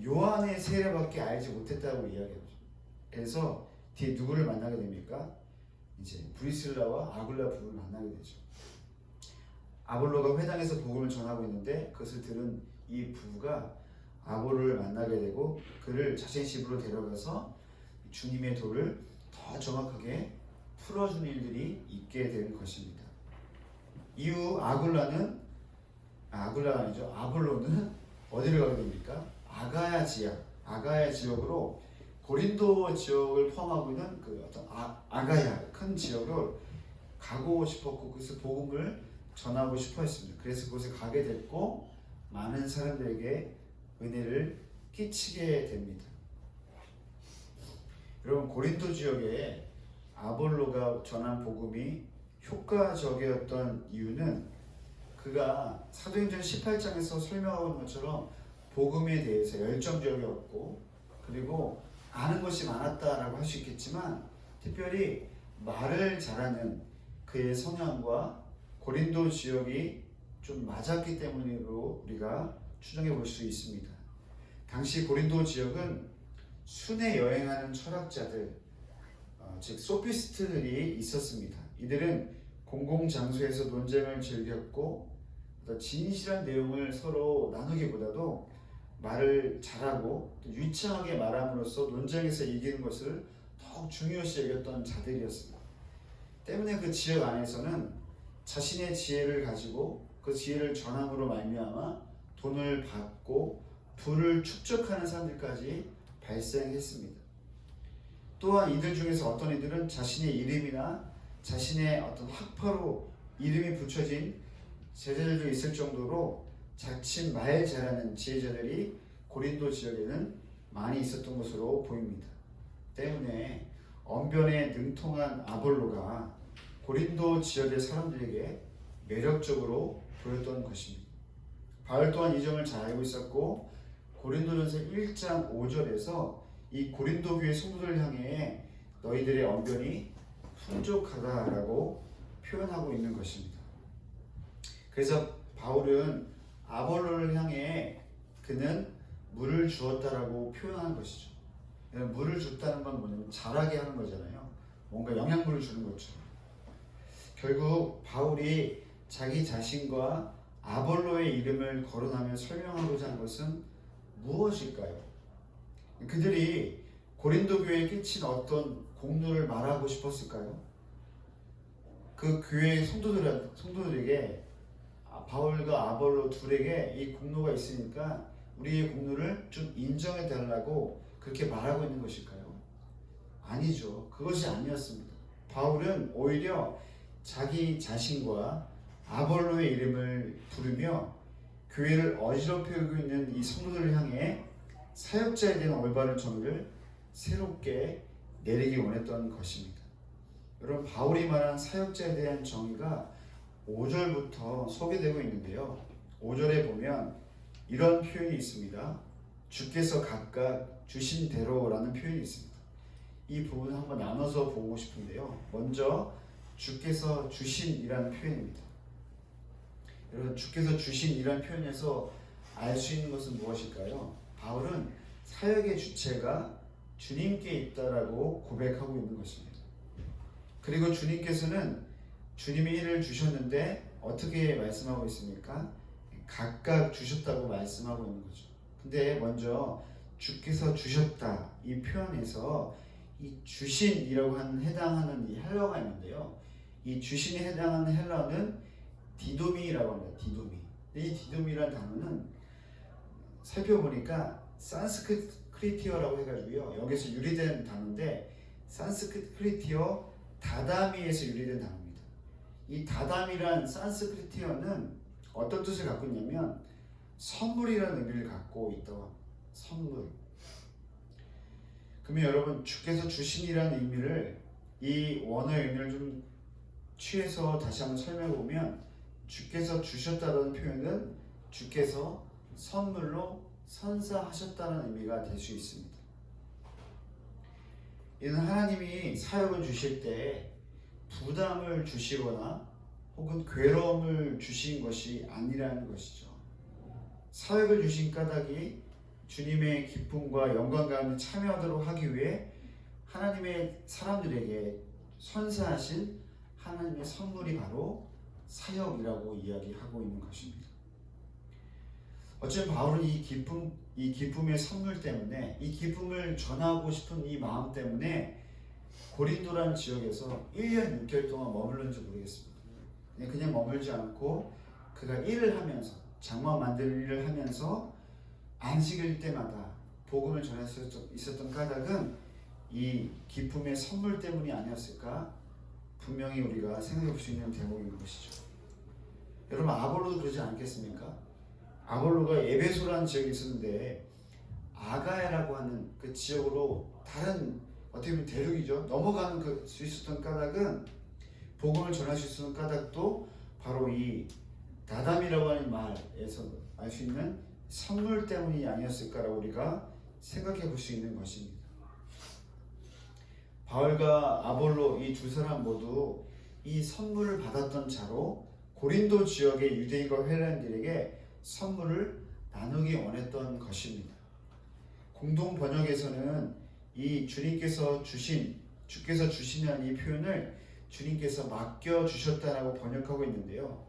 요한의 세례밖에 알지 못했다고 이야기하죠. 그래서 뒤에 누구를 만나게 됩니까? 이제 브리슬라와 아굴라 부부를 만나게 되죠. 아볼로가 회당에서 복음을 전하고 있는데 그것을 들은 이 부부가 아볼로를 만나게 되고 그를 자신 집으로 데려가서 주님의 도를 더 정확하게 풀어주는 일들이 있게 된 것입니다. 이후 아볼로는 어디를 가게 됩니까? 아가야 지역으로 고린도 지역을 포함하고 있는 그 어떤 아가야 큰 지역을 가고 싶었고 그래서 복음을 전하고 싶어 했습니다. 그래서 그곳에 가게 됐고 많은 사람들에게 은혜를 끼치게 됩니다. 여러분, 고린도 지역에 아볼로가 전한 복음이 효과적이었던 이유는 그가 사도행전 18장에서 설명하고 있는 것처럼 복음에 대해서 열정적이었고 그리고 아는 것이 많았다라고 할 수 있겠지만 특별히 말을 잘하는 그의 성향과 고린도 지역이 좀 맞았기 때문으로 우리가 추정해 볼 수 있습니다. 당시 고린도 지역은 순회 여행하는 철학자들, 즉 소피스트들이 있었습니다. 이들은 공공장소에서 논쟁을 즐겼고 진실한 내용을 서로 나누기보다도 말을 잘하고 또 유창하게 말함으로써 논쟁에서 이기는 것을 더욱 중요시 여겼던 자들이었습니다. 때문에 그 지역 안에서는 자신의 지혜를 가지고 그 지혜를 전함으로 말미암아 돈을 받고 부를 축적하는 사람들까지 발생했습니다. 또한 이들 중에서 어떤 이들은 자신의 이름이나 자신의 어떤 학파로 이름이 붙여진 제자들도 있을 정도로 자칫 말 잘하는 지혜자들이 고린도 지역에는 많이 있었던 것으로 보입니다. 때문에 언변에 능통한 아볼로가 고린도 지역의 사람들에게 매력적으로 보였던 것입니다. 바울 또한 이 점을 잘 알고 있었고 고린도전서 1장 5절에서 이 고린도 교회 성도들을 향해 너희들의 언변이 풍족하다라고 표현하고 있는 것입니다. 그래서 바울은 아볼로를 향해 그는 물을 주었다라고 표현한 것이죠. 물을 줬다는 건 뭐냐면 자라게 하는 거잖아요. 뭔가 영양분을 주는 것처럼. 결국 바울이 자기 자신과 아볼로의 이름을 거론하며 설명하고자 한 것은 무엇일까요? 그들이 고린도 교회에 끼친 어떤 공로를 말하고 싶었을까요? 그 교회의 성도들에게 바울과 아볼로 둘에게 이 공로가 있으니까 우리의 공로를 좀 인정해 달라고 그렇게 말하고 있는 것일까요? 아니죠. 그것이 아니었습니다. 바울은 오히려 자기 자신과 아볼로의 이름을 부르며 교회를 어지럽히고 있는 이 성도들을 향해 사역자에 대한 올바른 정의를 새롭게 내리기 원했던 것입니다. 여러분, 바울이 말한 사역자에 대한 정의가 5절부터 소개되고 있는데요. 5절에 보면 이런 표현이 있습니다. 주께서 각각 주신 대로라는 표현이 있습니다. 이 부분을 한번 나눠서 보고 싶은데요. 먼저 주께서 주신이라는 표현입니다. 여러분, 주께서 주신이라는 표현에서 알 수 있는 것은 무엇일까요? 바울은 사역의 주체가 주님께 있다라고 고백하고 있는 것입니다. 그리고 주님께서는 주님이 일을 주셨는데 어떻게 말씀하고 있습니까? 각각 주셨다고 말씀하고 있는 거죠. 근데 먼저 주께서 주셨다 이 표현에서 이 주신이라고 해당하는 이 헬러가 있는데요. 이 주신에 해당하는 헬러는 디도미라고 합니다. 디도미. 이 디도미라는 단어는 살펴보니까 산스크리티어라고 해가지고요. 여기서 유래된 단어인데 산스크리티어 다다미에서 유래된 단어입니다. 이 다다미란 산스크리티어는 어떤 뜻을 갖고 있냐면 선물이라는 의미를 갖고 있다고 합니다. 선물. 그러면 여러분 주께서 주신이라는 의미를 이 원어의 의미를 좀 취해서 다시 한번 설명해 보면 주께서 주셨다는 표현은 주께서 선물로 선사하셨다는 의미가 될 수 있습니다. 이는 하나님이 사역을 주실 때 부담을 주시거나 혹은 괴로움을 주신 것이 아니라는 것이죠. 사역을 주신 까닭이 주님의 기쁨과 영광 가운데 참여하도록 하기 위해 하나님의 사람들에게 선사하신 하나님의 선물이 바로 사역이라고 이야기하고 있는 것입니다. 어쩌면 바울은 이 기쁨의 선물 때문에 이 기쁨을 전하고 싶은 이 마음 때문에 고린도라는 지역에서 1년 6개월 동안 머물렀는지 모르겠습니다. 그냥 머물지 않고 그가 일을 하면서 장막 만드는 일을 하면서 안식일 때마다 복음을 전할 수 있었던 까닭은 이 기쁨의 선물 때문이 아니었을까? 분명히 우리가 생각해 볼 수 있는 대목인 것이죠. 여러분 아볼로도 그러지 않겠습니까? 아볼로가 에베소라는 지역에 있었는데 아가야라고 하는 그 지역으로 다른 어떻게 보면 대륙이죠. 넘어가는 수 있었던 까닭은 복음을 전할 수 있었던 까닭도 바로 이 다담이라고 하는 말에서 알 수 있는 선물 때문이 아니었을까라고 우리가 생각해 볼 수 있는 것입니다. 바울과 아볼로 이 두 사람 모두 이 선물을 받았던 자로 고린도 지역의 유대인과 헬라인들에게 선물을 나누기 원했던 것입니다. 공동 번역에서는 이 주께서 주시는 이 표현을 주님께서 맡겨주셨다라고 번역하고 있는데요.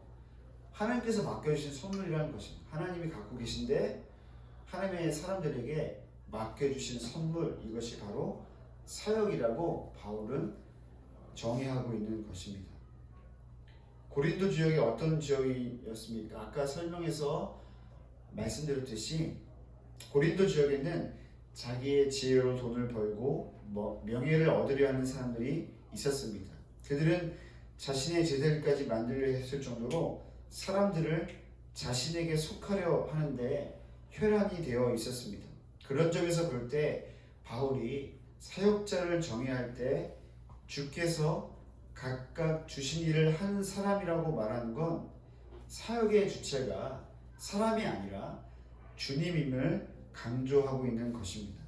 하나님께서 맡겨주신 선물이라는 것입니다. 하나님이 갖고 계신데 하나님의 사람들에게 맡겨주신 선물, 이것이 바로 사역이라고 바울은 정의하고 있는 것입니다. 고린도 지역이 어떤 지역이었습니까? 아까 설명에서 말씀드렸듯이 고린도 지역에는 자기의 지혜로 돈을 벌고 명예를 얻으려 하는 사람들이 있었습니다. 그들은 자신의 제자들까지 만들려 했을 정도로 사람들을 자신에게 속하려 하는데 혈안이 되어 있었습니다. 그런 점에서 볼 때 바울이 사역자를 정의할 때 주께서 각각 주신 일을 하는 사람이라고 말하는 건 사역의 주체가 사람이 아니라 주님임을 강조하고 있는 것입니다.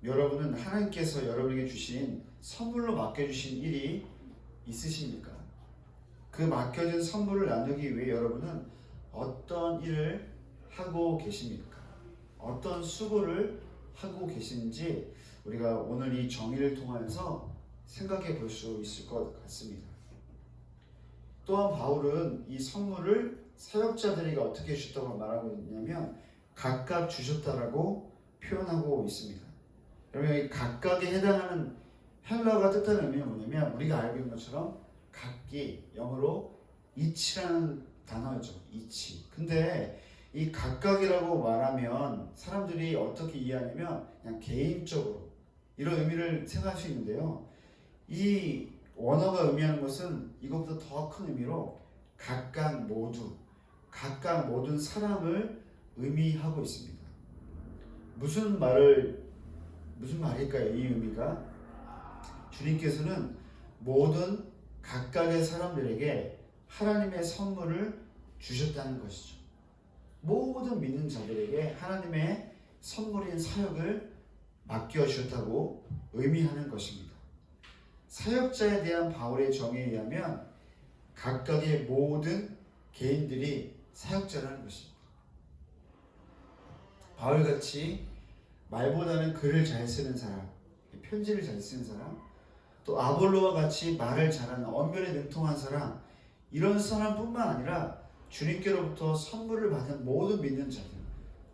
여러분은 하나님께서 여러분에게 주신 선물로 맡겨주신 일이 있으십니까? 그 맡겨진 선물을 나누기 위해 여러분은 어떤 일을 하고 계십니까? 어떤 수고를 하고 계신지 우리가 오늘 이 정의를 통해서 생각해 볼 수 있을 것 같습니다. 또한 바울은 이 선물을 사역자들에게 어떻게 주셨다고 말하고 있냐면 각각 주셨다라고 표현하고 있습니다. 여러분 이 각각에 해당하는 헬라어가 뜻하는 의미는 뭐냐면 우리가 알고 있는 것처럼 각기, 영어로 each라는 단어죠. each. 근데 이 각각이라고 말하면 사람들이 어떻게 이해하냐면 그냥 개인적으로 이런 의미를 생각할 수 있는데요. 이 원어가 의미하는 것은 이것보다 더 큰 의미로 각각 모든 사람을 의미하고 있습니다. 무슨 말일까요? 이 의미가 주님께서는 모든 각각의 사람들에게 하나님의 선물을 주셨다는 것이죠. 모든 믿는 자들에게 하나님의 선물인 사역을 맡겨주셨다고 의미하는 것입니다. 사역자에 대한 바울의 정의에 의하면 각각의 모든 개인들이 사역자라는 것입니다. 바울같이 말보다는 글을 잘 쓰는 사람, 편지를 잘 쓰는 사람, 또 아볼로와 같이 말을 잘하는 언변에 능통한 사람, 이런 사람뿐만 아니라 주님께로부터 선물을 받은 모든 믿는 자들,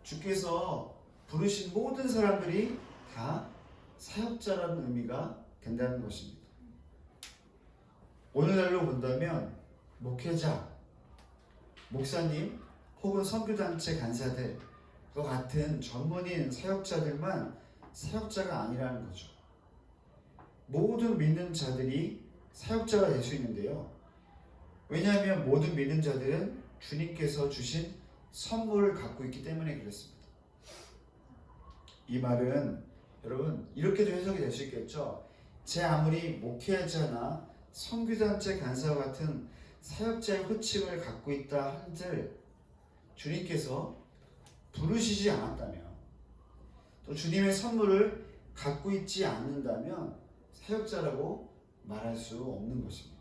주께서 부르신 모든 사람들이 다 사역자라는 의미가 된다는 것입니다. 오늘날로 본다면 목회자, 목사님 혹은 선교단체 간사들과 같은 전문인 사역자들만 사역자가 아니라는 거죠. 모든 믿는 자들이 사역자가 될 수 있는데요. 왜냐하면 모든 믿는 자들은 주님께서 주신 선물을 갖고 있기 때문에 그렇습니다. 이 말은 여러분 이렇게도 해석이 될 수 있겠죠. 제 아무리 목회자나 선교단체 간사와 같은 사역자의 호칭을 갖고 있다 한들 주님께서 부르시지 않았다면 또 주님의 선물을 갖고 있지 않는다면 사역자라고 말할 수 없는 것입니다.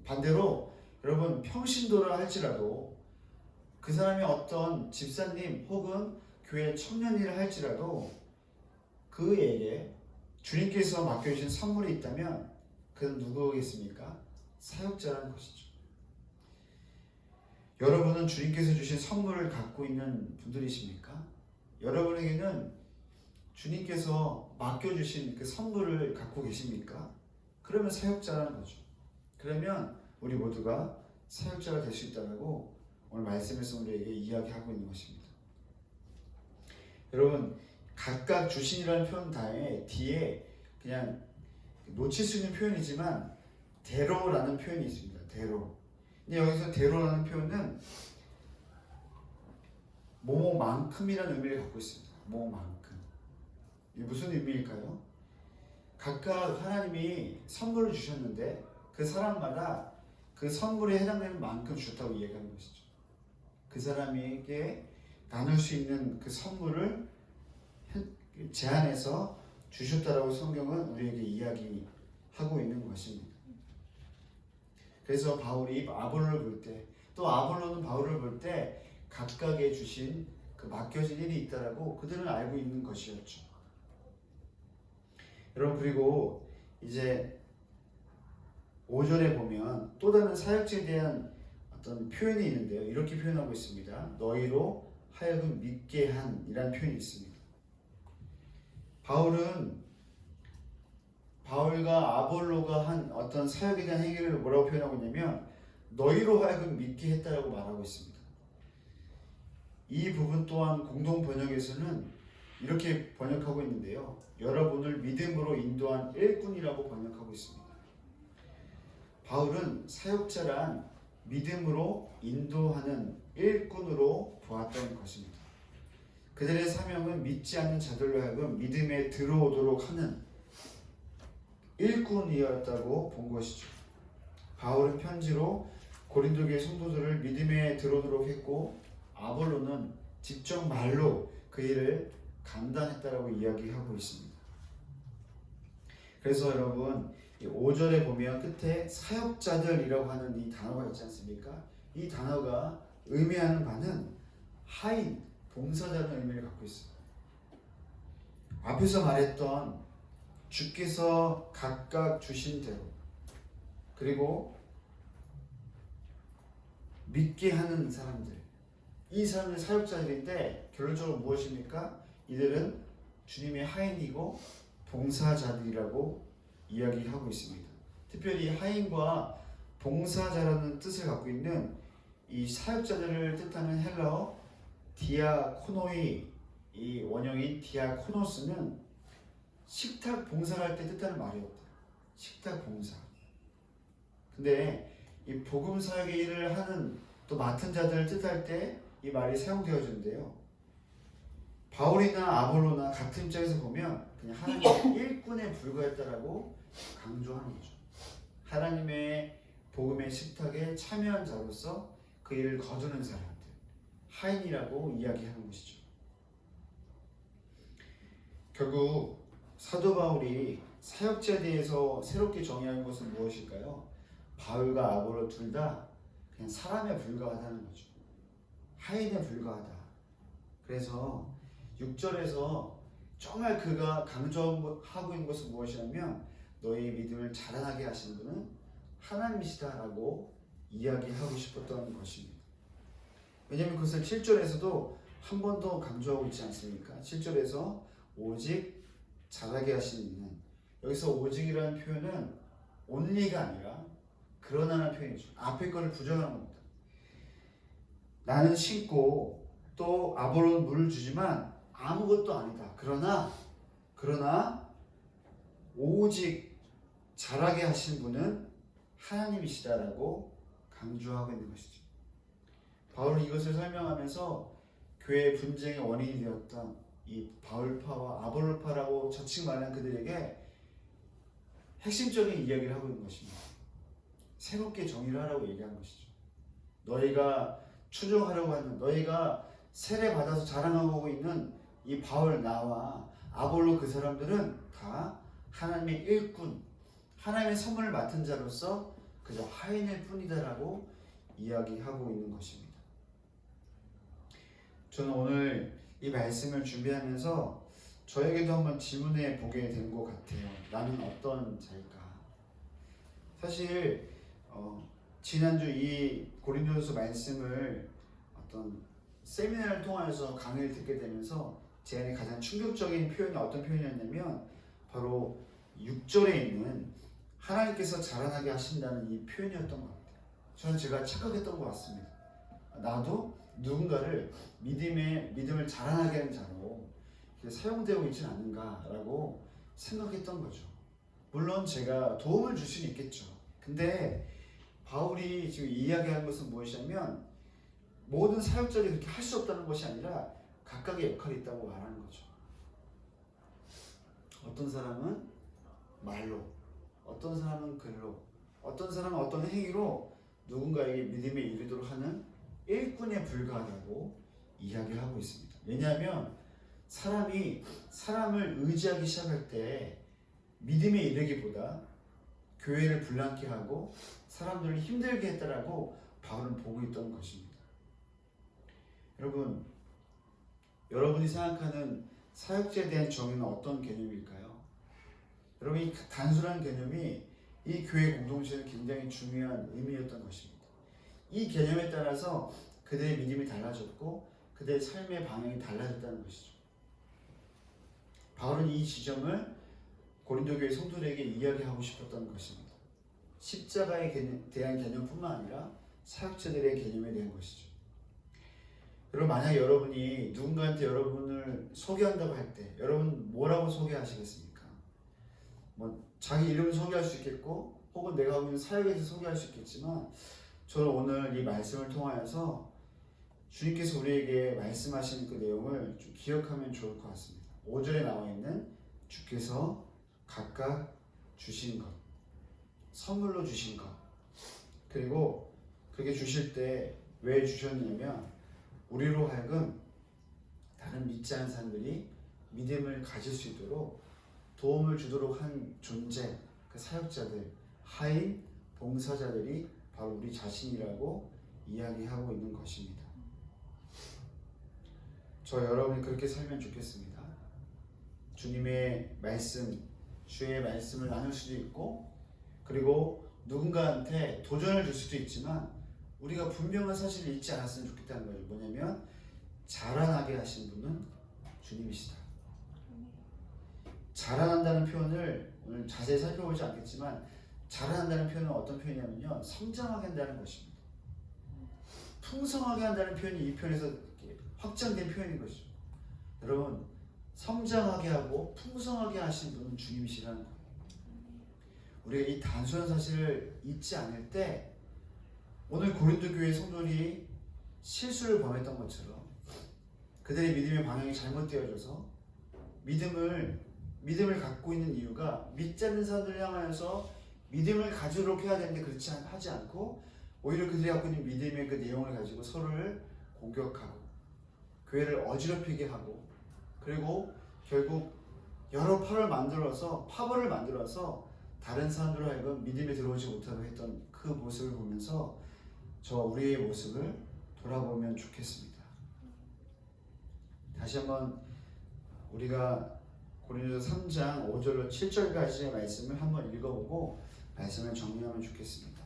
반대로 여러분 평신도라 할지라도 그 사람이 어떤 집사님 혹은 교회 청년일을 할지라도 그에게 주님께서 맡겨주신 선물이 있다면 그는 누구겠습니까? 사역자라는 것이죠. 여러분은 주님께서 주신 선물을 갖고 있는 분들이십니까? 여러분에게는 주님께서 맡겨주신 그 선물을 갖고 계십니까? 그러면 사역자라는 거죠. 그러면 우리 모두가 사역자가 될 수 있다고 오늘 말씀에서 우리에게 이야기하고 있는 것입니다. 여러분 각각 주신이라는 표현 뒤에 그냥 놓칠 수 있는 표현이지만 대로라는 표현이 있습니다. 대로. 근데 여기서 대로라는 표현은 뭐뭐만큼이라는 의미를 갖고 있습니다. 뭐뭐만큼. 이게 무슨 의미일까요? 각각 하나님이 선물을 주셨는데 그 사람마다 그 선물에 해당되는 만큼 주셨다고 이야기하는 것이죠. 그 사람에게 나눌 수 있는 그 선물을 제한해서 주셨다라고 성경은 우리에게 이야기하고 있는 것입니다. 그래서 바울이 아볼로를 볼 때, 또 아볼로는 바울을 볼 때 각각의 주신 그 맡겨진 일이 있다라고 그들은 알고 있는 것이었죠. 여러분 그리고 이제 5절에 보면 또 다른 사역자에 대한 어떤 표현이 있는데요. 이렇게 표현하고 있습니다. 너희로 하여금 믿게 한 이라는 표현이 있습니다. 바울과 아볼로가 한 어떤 사역에 대한 행위를 뭐라고 표현하고 있냐면 너희로 하여금 믿게 했다라고 말하고 있습니다. 이 부분 또한 공동 번역에서는 이렇게 번역하고 있는데요. 여러분을 믿음으로 인도한 일꾼이라고 번역하고 있습니다. 바울은 사역자란 믿음으로 인도하는 일꾼으로 보았던 것입니다. 그들의 사명은 믿지 않는 자들로 하여금 믿음에 들어오도록 하는 일꾼이었다고 본 것이죠. 바울은 편지로 고린도 교회 성도들을 믿음에 들어오도록 했고 아볼로는 직접 말로 그 일을 감당했다라고 이야기하고 있습니다. 그래서 여러분 5절에 보면 끝에 사역자들이라고 하는 이 단어가 있지 않습니까? 이 단어가 의미하는 바는 하인, 봉사자라는 의미를 갖고 있습니다. 앞에서 말했던 주께서 각각 주신 대로 그리고 믿게 하는 사람들, 이 사람들 사역자들인데 결론적으로 무엇입니까? 이들은 주님의 하인이고 봉사자들이라고 이야기하고 있습니다. 특별히 하인과 봉사자라는 뜻을 갖고 있는 이 사역자들을 뜻하는 헬라어 디아코노이, 이 원형인 디아코노스는 식탁 봉사를 할 때 뜻하는 말이었대요. 식탁 봉사. 근데 이 복음 사역의 일을 하는 또 맡은 자들을 뜻할 때 이 말이 사용되어지는데요. 바울이나 아볼로나 같은 입장에서 보면 그냥 하나님의 일꾼에 불과했다라고 강조하는 거죠. 하나님의 복음의 식탁에 참여한 자로서 그 일을 거두는 사람들, 하인이라고 이야기하는 것이죠. 결국 사도 바울이 사역자에 대해서 새롭게 정의한 것은 무엇일까요? 바울과 아볼로 둘 다 그냥 사람에 불과하다는 거죠. 하인에 불과하다. 그래서 6절에서 정말 그가 강조하고 있는 것은 무엇이냐면 너희 믿음을 자라나게 하시는 분은 하나님이시다라고 이야기하고 싶었던 것입니다. 왜냐하면 그것을 7절에서도 한 번 더 강조하고 있지 않습니까? 7절에서 오직 자라게 하시는 이는 여기서 오직이라는 표현은 only가 아니라 그러나라는 표현이죠. 앞에 거를 부정하는 겁니다. 나는 신고 또 아볼로는 물을 주지만 아무것도 아니다. 그러나 오직 자라게 하신 분은 하나님이시다라고 강조하고 있는 것이죠. 바울은 이것을 설명하면서 교회의 분쟁의 원인이 되었던 이 바울파와 아볼로파라고 저칭 말하는 그들에게 핵심적인 이야기를 하고 있는 것입니다. 새롭게 정의를 하라고 얘기한 것이죠. 너희가 추종하려고 하는, 너희가 세례받아서 자랑하고 있는 이 바울, 나와 아볼로, 그 사람들은 다 하나님의 일꾼, 하나님의 선물을 맡은 자로서 그저 하인일 뿐이다라고 이야기하고 있는 것입니다. 저는 오늘 이 말씀을 준비하면서 저에게도 한번 질문해 보게 된 것 같아요. 나는 어떤 자일까? 사실 지난주 이 고린도전서 말씀을 어떤 세미나를 통해서 강의를 듣게 되면서 제 안에 가장 충격적인 표현이 어떤 표현이었냐면 바로 6절에 있는 하나님께서 자라나게 하신다는 이 표현이었던 것 같아요. 저는 제가 착각했던 것 같습니다. 나도 누군가를 믿음을 자라나게 하는 자로 사용되고 있지는 않는가라고 생각했던 거죠. 물론 제가 도움을 줄 수는 있겠죠. 근데 바울이 지금 이야기하는 것은 무엇이냐면 모든 사역자들이 그렇게 할 수 없다는 것이 아니라 각각의 역할이 있다고 말하는 거죠. 어떤 사람은 말로, 어떤 사람은 글로, 어떤 사람은 어떤 행위로 누군가에게 믿음에 이르도록 하는 일꾼에 불과하다고 이야기하고 있습니다. 왜냐하면 사람이 사람을 의지하기 시작할 때 믿음에 이르기보다 교회를 불안케 하고 사람들을 힘들게 했다라고 바울은 보고 있던 것입니다. 여러분이 생각하는 사역자에 대한 정의는 어떤 개념일까요? 여러분, 이 단순한 개념이 이 교회 공동체는 굉장히 중요한 의미였던 것입니다. 이 개념에 따라서 그들의 믿음이 달라졌고 그들의 삶의 방향이 달라졌다는 것이죠. 바울은 이 지점을 고린도 교회 성도들에게 이야기하고 싶었던 것입니다. 십자가에 대한 개념뿐만 아니라 사역자들의 개념에 대한 것이죠. 여러분, 만약 여러분이 누군가한테 여러분을 소개한다고 할 때 여러분 뭐라고 소개하시겠습니까? 자기 이름을 소개할 수 있겠고 혹은 내가 하고 있는 사역에 대해서 소개할 수 있겠지만 저는 오늘 이 말씀을 통하여서 주님께서 우리에게 말씀하신 그 내용을 좀 기억하면 좋을 것 같습니다. 5절에 나와 있는 주께서 각각 주신 것, 선물로 주신 것, 그리고 그렇게 주실 때 왜 주셨냐면 우리로 하여금 다른 믿지 않은 사람들이 믿음을 가질 수 있도록 도움을 주도록 한 존재, 그 사역자들, 하인, 봉사자들이 바로 우리 자신이라고 이야기하고 있는 것입니다. 저 여러분이 그렇게 살면 좋겠습니다. 주님의 말씀, 주의 말씀을 나눌 수도 있고 그리고 누군가한테 도전을 줄 수도 있지만 우리가 분명한 사실을 잊지 않았으면 좋겠다는 거죠. 뭐냐면 자라나게 하신 분은 주님이시다. 자라난다는 표현을 오늘 자세히 살펴보지 않겠지만 자라난다는 표현은 어떤 표현이냐면요, 성장하게 한다는 것입니다. 풍성하게 한다는 표현이 이 표현에서 확장된 표현인 것이죠. 여러분, 성장하게 하고 풍성하게 하신 분은 주님이시라는 거예요. 우리가 이 단순한 사실을 잊지 않을 때 오늘 고린도 교회 성도들이 실수를 범했던 것처럼 그들의 믿음의 방향이 잘못되어져서 믿음을 갖고 있는 이유가 믿지 않는 사람들을 향하여서 믿음을 가지도록 해야 되는데 그렇지 하지 않고 오히려 그들이 갖고 있는 믿음의 그 내용을 가지고 서로를 공격하고 교회를 어지럽히게 하고 그리고 결국 여러 파벌을 만들어서 다른 사람들로 하여금 믿음에 들어오지 못하도록 했던 그 모습을 보면서 우리의 모습을 돌아보면 좋겠습니다. 다시 한번 우리가 고린도서 3장 5절로 7절까지의 말씀을 한번 읽어보고 말씀을 정리하면 좋겠습니다.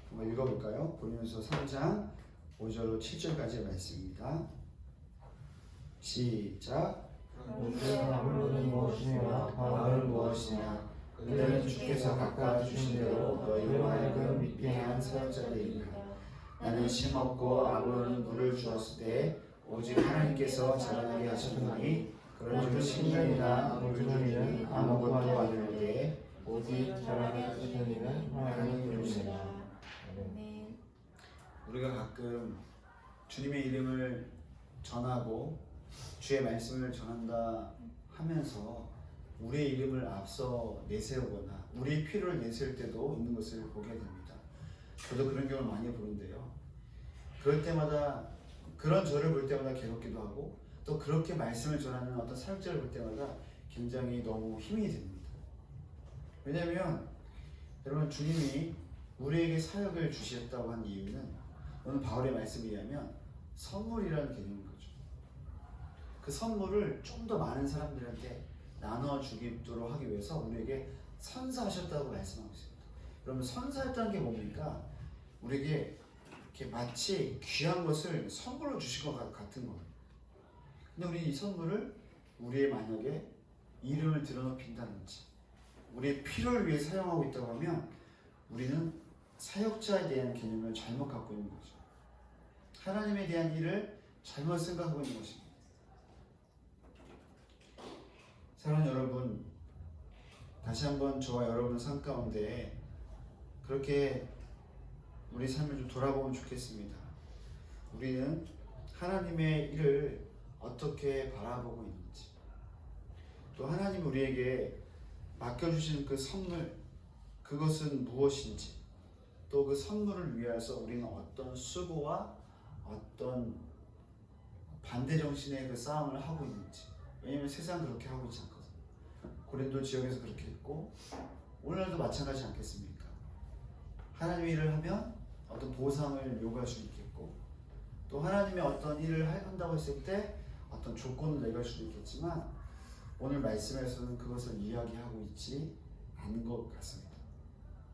한번 읽어볼까요? 고린도서 3장 5절로 7절까지의 말씀입니다. 시작. 아볼로는 무엇이냐 바울은 무엇이냐 그들은 주께서 각각 주신 대로 너희로 하여금 믿게 한 사역자들이니라. 나는 심었고 아브로는 물을 주었을 때 오직 하나님께서 자라나게 하셨노니 그런즉 식량이나 물 주는 일은 아무것도 아니오되 오직 자라나게 하시는 이는 하나님이시라. 우리가 가끔 주님의 이름을 전하고 주의 말씀을 전한다 하면서 우리의 이름을 앞서 내세우거나 우리의 필요를 내세울 때도 있는 것을 보게 됩니다. 저도 그런 경우를 많이 보는데요. 그럴 때마다 그런 저를 볼 때마다 괴롭기도 하고 또 그렇게 말씀을 전하는 어떤 사역자를 볼 때마다 굉장히 너무 힘이 듭니다. 왜냐하면 여러분 주님이 우리에게 사역을 주셨다고 한 이유는 오늘 바울의 말씀에 의하면 선물이라는 개념인 거죠. 그 선물을 좀 더 많은 사람들한테 나눠주도록 하기 위해서 우리에게 선사하셨다고 말씀하고 있습니다. 여러분 선사했다는 게 뭡니까? 우리에게 이렇게 마치 귀한 것을 선물로 주신 것 같은 거예요. 근데 우리 이 선물을 우리의 만약에 이름을 드러높인다든지 우리의 필요를 위해 사용하고 있다고 하면 우리는 사역자에 대한 개념을 잘못 갖고 있는 거죠. 하나님에 대한 일을 잘못 생각하고 있는 것입니다. 사랑하는 여러분, 다시 한번 저와 여러분의 삶 가운데 그렇게 우리 삶을 좀 돌아보면 좋겠습니다. 우리는 하나님의 일을 어떻게 바라보고 있는지, 또 하나님 우리에게 맡겨주신 그 선물, 그것은 무엇인지, 또 그 선물을 위해서 우리는 어떤 수고와 어떤 반대 정신의 그 싸움을 하고 있는지. 왜냐하면 세상 그렇게 하고 있지 않거든요. 고린도 지역에서 그렇게 했고 오늘날도 마찬가지지 않겠습니까? 하나님의 일을 하면 어떤 보상을 요구할 수 있겠고 또 하나님의 어떤 일을 한다고 했을 때 어떤 조건을 내걸 수도 있겠지만 오늘 말씀에서는 그것을 이야기하고 있지 않은 것 같습니다.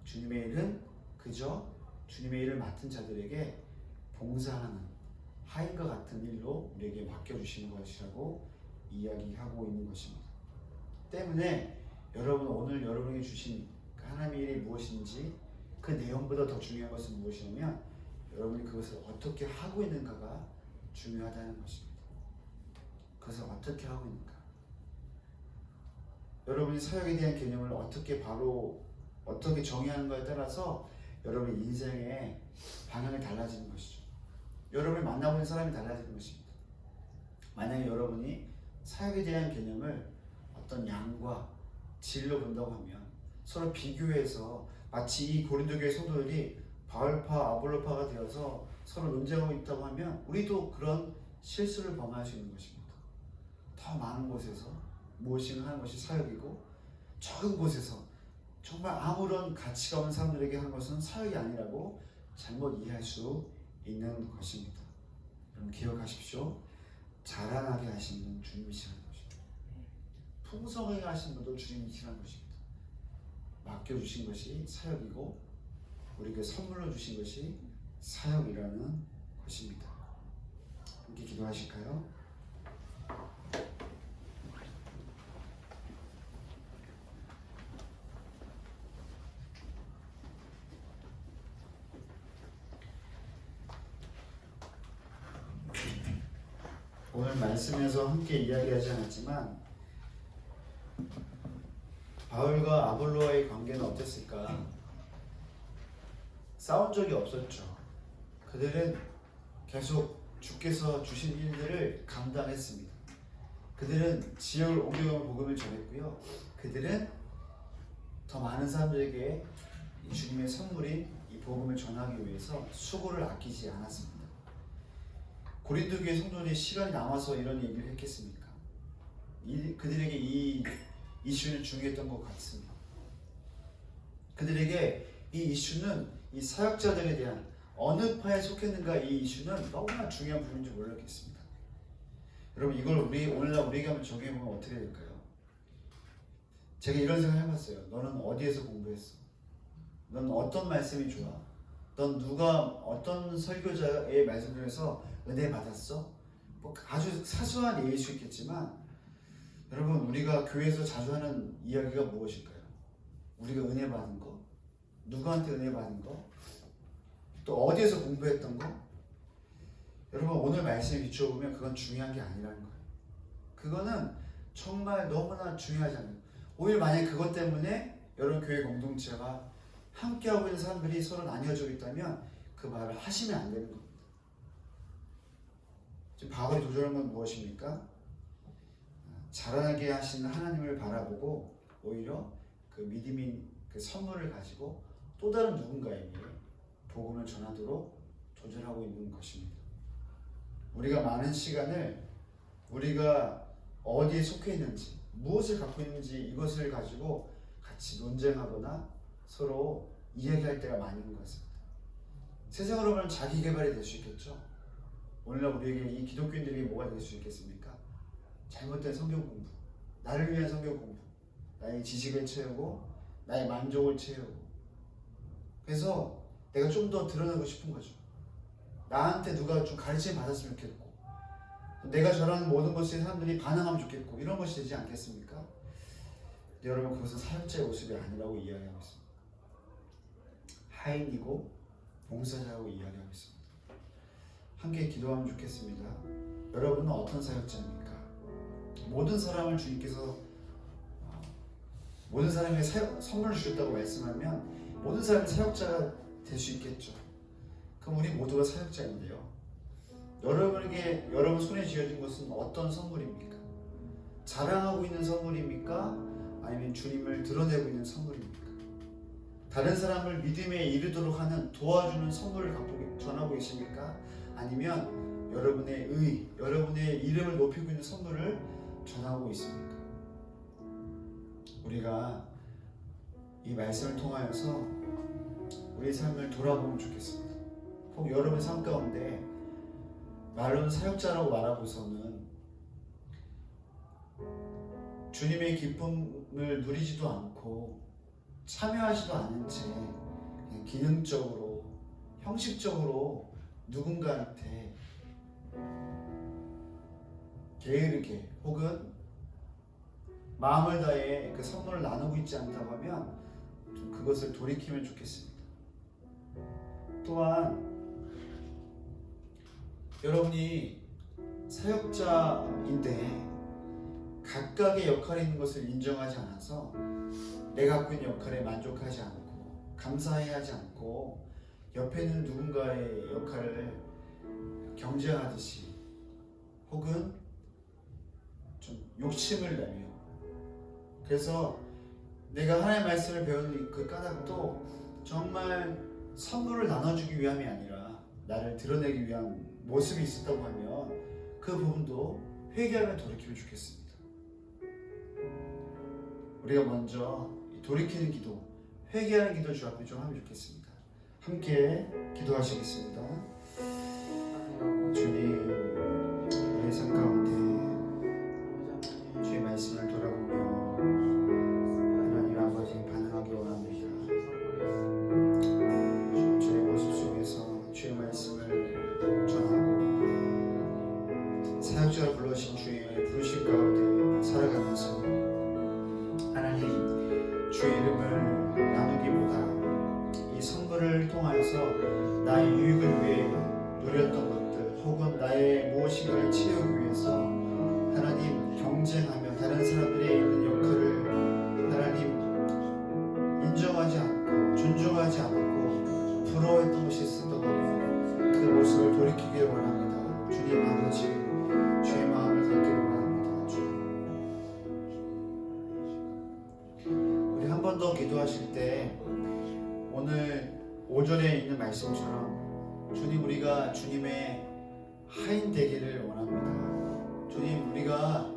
주님의 일은 그저 주님의 일을 맡은 자들에게 봉사하는 하인과 같은 일로 우리에게 맡겨주시는 것이라고 이야기하고 있는 것입니다. 때문에 여러분 오늘 여러분에게 주신 하나님의 일이 무엇인지 그 내용보다 더 중요한 것은 무엇이냐면 여러분이 그것을 어떻게 하고 있는가가 중요하다는 것입니다. 그것을 어떻게 하고 있는가. 여러분이 사역에 대한 개념을 어떻게 정의하는가에 따라서 여러분의 인생의 방향이 달라지는 것이죠. 여러분이 만나고 있는 사람이 달라지는 것입니다. 만약에 여러분이 사역에 대한 개념을 어떤 양과 질로 본다고 하면 서로 비교해서 마치 이 고린도 교회 성도들이 바울파, 아볼로파가 되어서 서로 논쟁하고 있다고 하면 우리도 그런 실수를 범할 수 있는 것입니다. 더 많은 곳에서 무엇인가 하는 것이 사역이고 적은 곳에서 정말 아무런 가치가 없는 사람들에게 하는 것은 사역이 아니라고 잘못 이해할 수 있는 것입니다. 여러분 기억하십시오. 자라나게 하신 분 주님이시라는 것입니다. 풍성하게 하신 분도 주님이시라는 것입니다. 맡겨주신 것이 사역이고 우리에게 선물로 주신 것이 사역이라는 것입니다. 함께 기도하실까요? 오늘 말씀에서 함께 이야기하지 않았지만 바울과 아볼로와의 관계는 어땠을까? 싸운 적이 없었죠. 그들은 계속 주께서 주신 일들을 감당했습니다. 그들은 지역을 옮겨가며 복음을 전했고요. 그들은 더 많은 사람들에게 이 주님의 선물인 이 복음을 전하기 위해서 수고를 아끼지 않았습니다. 고린도 교회 성도들이 시간이 남아서 이런 얘기를 했겠습니까? 그들에게 이 이슈는 중요했던 것 같습니다. 그들에게 이 이슈는 이 사역자들에 대한 어느 파에 속했는가 이 이슈는 너무나 중요한 부분인지 몰랐겠습니다. 여러분 이걸 오늘날 우리에게 한번 적용해보면 어떻게 될까요? 제가 이런 생각 해봤어요. 너는 어디에서 공부했어? 넌 어떤 말씀이 좋아? 넌 누가 어떤 설교자의 말씀 중에서 은혜 받았어? 뭐 아주 사소한 예일 수 있겠지만 여러분 우리가 교회에서 자주 하는 이야기가 무엇일까요? 우리가 은혜 받은 거, 누구한테 은혜 받은 거, 또 어디에서 공부했던 거. 여러분 오늘 말씀에 비춰보면 그건 중요한 게 아니라는 거예요. 그거는 정말 너무나 중요하지 않아요. 오히려 만약에 그것 때문에 여러분 교회 공동체가 함께하고 있는 사람들이 서로 나뉘어져 있다면 그 말을 하시면 안 되는 겁니다. 지금 바울이 도전한 건 무엇입니까? 자라나게 하시는 하나님을 바라보고 오히려 그 믿음인 그 선물을 가지고 또 다른 누군가에게 복음을 전하도록 도전하고 있는 것입니다. 우리가 많은 시간을 우리가 어디에 속해 있는지, 무엇을 갖고 있는지 이것을 가지고 같이 논쟁하거나 서로 이야기할 때가 많은 것 같습니다. 세상으로 보면 자기 개발이 될 수 있겠죠. 오늘날 우리에게 이 기독교인들에게 뭐가 될 수 있겠습니까? 잘못된 성경 공부, 나를 위한 성경 공부, 나의 지식을 채우고 나의 만족을 채우고, 그래서 내가 좀 더 드러나고 싶은 거죠. 나한테 누가 좀 가르침을 받았으면 좋겠고, 내가 저라는 모든 것에 사람들이 반응하면 좋겠고, 이런 것이 되지 않겠습니까? 근데 여러분 그것은 사역자의 모습이 아니라고 이야기하고 있습니다. 하인이고 봉사자라고 이야기하고 있습니다. 함께 기도하면 좋겠습니다. 여러분은 어떤 사역자입니까? 모든 사람을 주님께서 모든 사람에게 선물을 주셨다고 말씀하면 모든 사람이 사역자가 될 수 있겠죠. 그럼 우리 모두가 사역자인데요. 여러분에게 여러분 손에 쥐어진 것은 어떤 선물입니까? 자랑하고 있는 선물입니까? 아니면 주님을 드러내고 있는 선물입니까? 다른 사람을 믿음에 이르도록 하는 도와주는 선물을 갖고 전하고 계십니까? 아니면 여러분의 의, 여러분의 이름을 높이고 있는 선물을 전하고 있습니까? 우리가 이 말씀을 통하여서 우리의 삶을 돌아보면 좋겠습니다. 혹 여러분의 삶 가운데 말로는 사역자라고 말하고서는 주님의 기쁨을 누리지도 않고 참여하지도 않은 채 그냥 기능적으로 형식적으로 누군가한테 게으르게 혹은 마음을 다해 그 선물을 나누고 있지 않다고 하면 좀 그것을 돌이키면 좋겠습니다. 또한 여러분이 사역자인데 각각의 역할이 있는 것을 인정하지 않아서 내가 갖고 있는 역할에 만족하지 않고 감사해야 하지 않고 옆에 있는 누군가의 역할을 경쟁하듯이 혹은 좀 욕심을 내며, 그래서 내가 하나님의 말씀을 배우는 그 까닭도 정말 선물을 나눠주기 위함이 아니라 나를 드러내기 위한 모습이 있었다고 하면 그 부분도 회개하면 돌이키면 좋겠습니다. 우리가 먼저 돌이키는 기도, 회개하는 기도 주 앞에 좀 하면 좋겠습니다. 함께 기도하시겠습니다. 주님, 우리의 삶 가운데 주의 말씀을 돌아보며 하나님 아버지 반응하기 원합니다. 주의 모습 속에서 주의 말씀을 전하고 사역자를 불러신 주의 부르심 가운데 살아가면서 하나님 주의 이름을 나누기보다 이 선물을 통하여서 나의 유익을 위해 누렸던 것들 혹은 나의 무엇인가를 채우기 위해서 하나님 경쟁하며 다른 사람들의 있는 역할을 하나님 인정하지 않고 존중하지 않고 부러워했던 것이 있었던 거면 그 모습을 돌이키기를 원합니다. 주님 아버지, 주의 마음을 갖기를 원합니다. 주님, 우리 한 번 더 기도하실 때 오늘 오전에 있는 말씀처럼 주님, 우리가 주님의 하인 되기를 원합니다. 주님, 우리가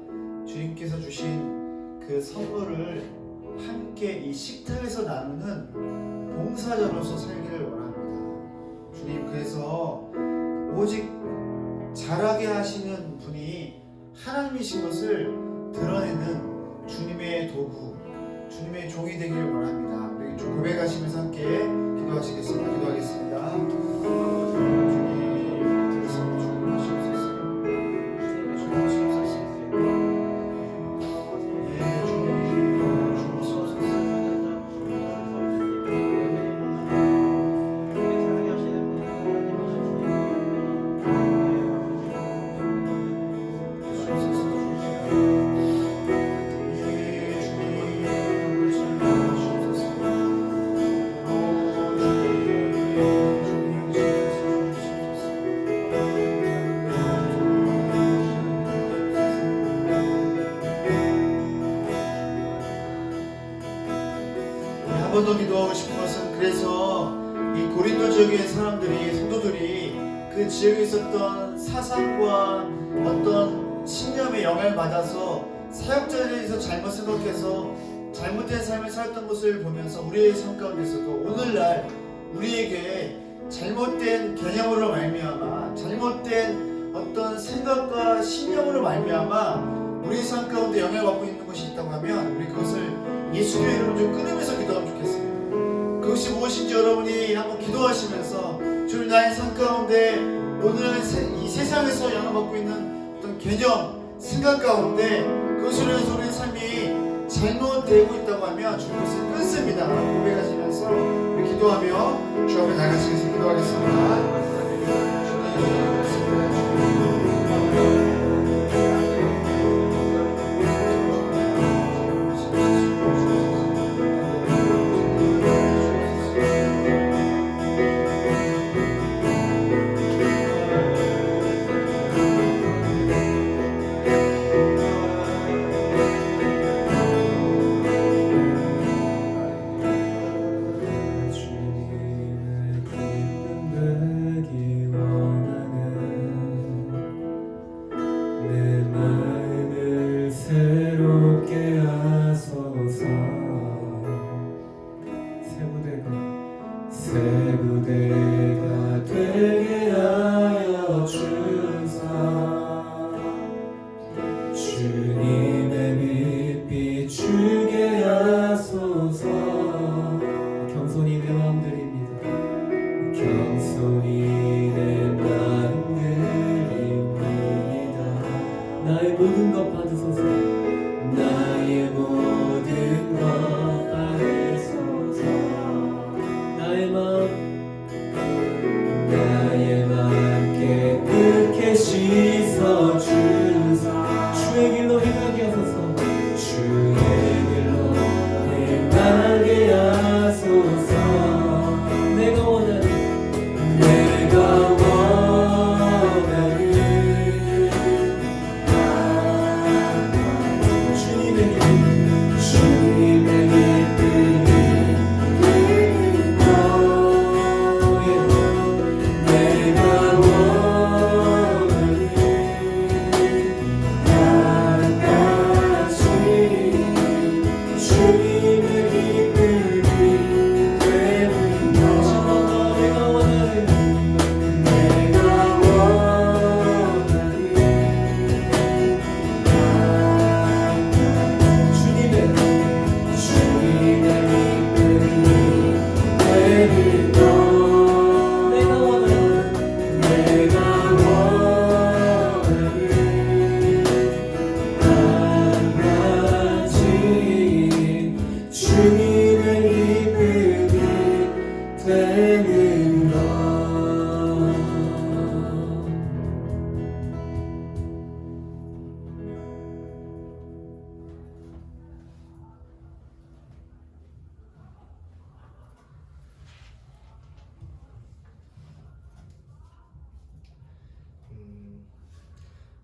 주님께서 주신 그 선물을 함께 이 식탁에서 나누는 봉사자로서 살기를 원합니다. 주님, 그래서 오직 자라게 하시는 분이 하나님이신 것을 드러내는 주님의 도구, 주님의 종이 되기를 원합니다. 우리 좀 고백하시면서 함께 기도하시겠습니다. 기도하겠습니다. 주님, 말씀 좀 하시옵소서. 좀 하시옵소서. 네, 주님, 주옵소서. 고린도 지역의 사람들이, 성도들이 그 지역에 있었던 사상과 어떤 신념의 영향을 받아서 사역자에 대해서 잘못 생각해서 잘못된 삶을 살았던 것을 보면서 우리의 삶 가운데서도 오늘날 우리에게 잘못된 개념으로 말미암아, 잘못된 어떤 생각과 신념으로 말미암아 우리의 삶 가운데 영향을 받고 있는 것이 있다고 하면 우리 그것을 예수님의 이름으로 좀 끊으면서 기도하면 좋겠습니다. 그것이 무엇인지 여러분이 한번 기도하시면서 주님, 나의 삶 가운데 오늘 이 세상에서 영향받고 있는 어떤 개념, 생각 가운데 그것으로 인해서 우리의 삶이 잘못되고 있다고 하면 주님 그것을 끊습니다 고백하시면서 우리 기도하며 주 앞에 나가시면서 기도하겠습니다. 세부대가 되게 하여 주사 주님의 빛 비추게 하소서. 겸손히 내 마음 드립니다. 겸손히 내 마음 드립니다. 나의 모든 것 받으소서. 나의 모든 것 받으소서. 나의 마음 깨끗게 씻어 주사 주의 길로 행하게 하소서. 주의 길로 행하게 하소서. 내가 원하는 주님의 길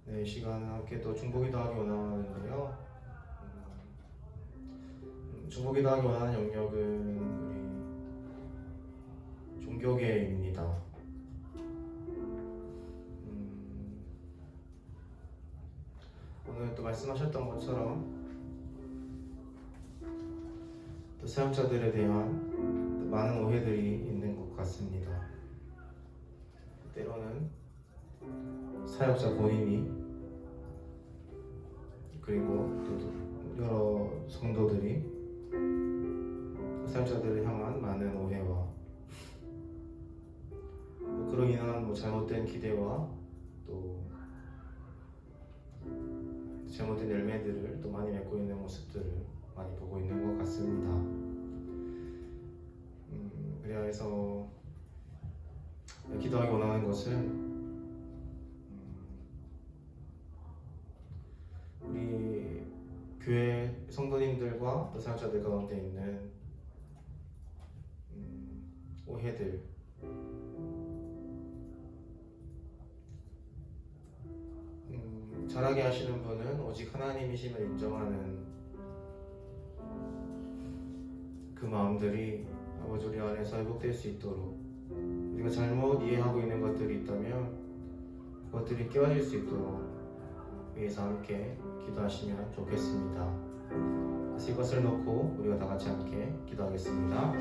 네, 이 시간은 함께 또 중보기도 하기 원하는데요. 중보기도 하기 원하는 영역은 우리 종교계입니다. 오늘 또 말씀하셨던 것처럼 또 사역자들에 대한 또 많은 오해들이 있는 것 같습니다. 때로는 사역자 본인이 그리고 또 여러 성도들이 사역자들을 향한 많은 오해와 그로 인한 잘못된 기대와 또 잘못된 열매들을 또 많이 맺고 있는 모습들을 많이 보고 있는 것 같습니다. 그래야 해서 기도하기 원하는 것은 우리 교회 성도님들과 또 사역자들 가운데 있는 오해들, 잘하게 하시는 분은 오직 하나님이심을 인정하는 그 마음들이 아버지 우리 안에서 회복될 수 있도록 우리가 잘못 이해하고 있는 것들이 있다면 그것들이 깨어질 수 있도록 위해서 함께 기도하시면 좋겠습니다. 그래서 이것을 놓고 우리가 다 같이 함께 기도하겠습니다.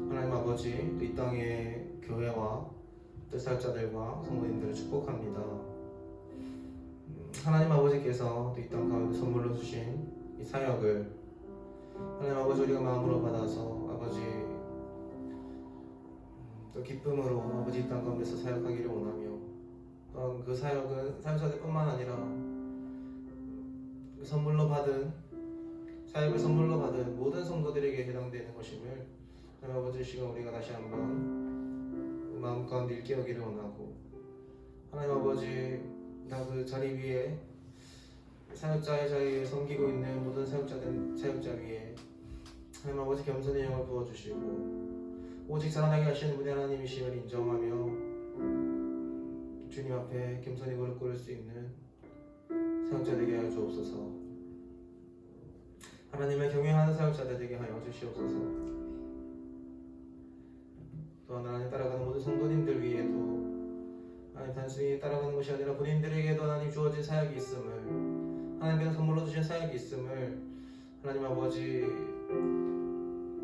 하나님 아버지, 이 땅의 교회와 뜻사역자들과 성도님들을 축복합니다. 하나님 아버지께서 이 땅 가운데 선물로 주신 이 사역을 하나님 아버지 우리가 마음으로 받아서 아버지 또 기쁨으로 아버지 이 땅 가운데서 사역하기를 원하며 또한 그 사역은 사역자들뿐만 아니라 그 선물로 받은 사역을 선물로 받은 모든 성도들에게 해당되는 것임을 하나님 아버지 시간 우리가 다시 한번 마음 가운데 일깨우기를 원하고 하나님 아버지 나 그 자리 위에 사역자의 자리에 섬기고 있는 모든 사역자 위에 하나님 아버지 겸손의 영을 부어주시고 오직 자라나게 하시는 분이 하나님이심을 인정하며 주님 앞에 겸손히 무릎 꿇을 수 있는 사역자 되게 하여 주옵소서. 하나님을 경외하는 사역자들 되게 하여 주시옵소서. 또한 하나님 따라가는 모든 성도님들 위에도 하나님 단순히 따라가는 것이 아니라 본인들에게도 하나님 주어진 사역이 있음을 하나님께서 선물로 주신 사역이 있음을 하나님 아버지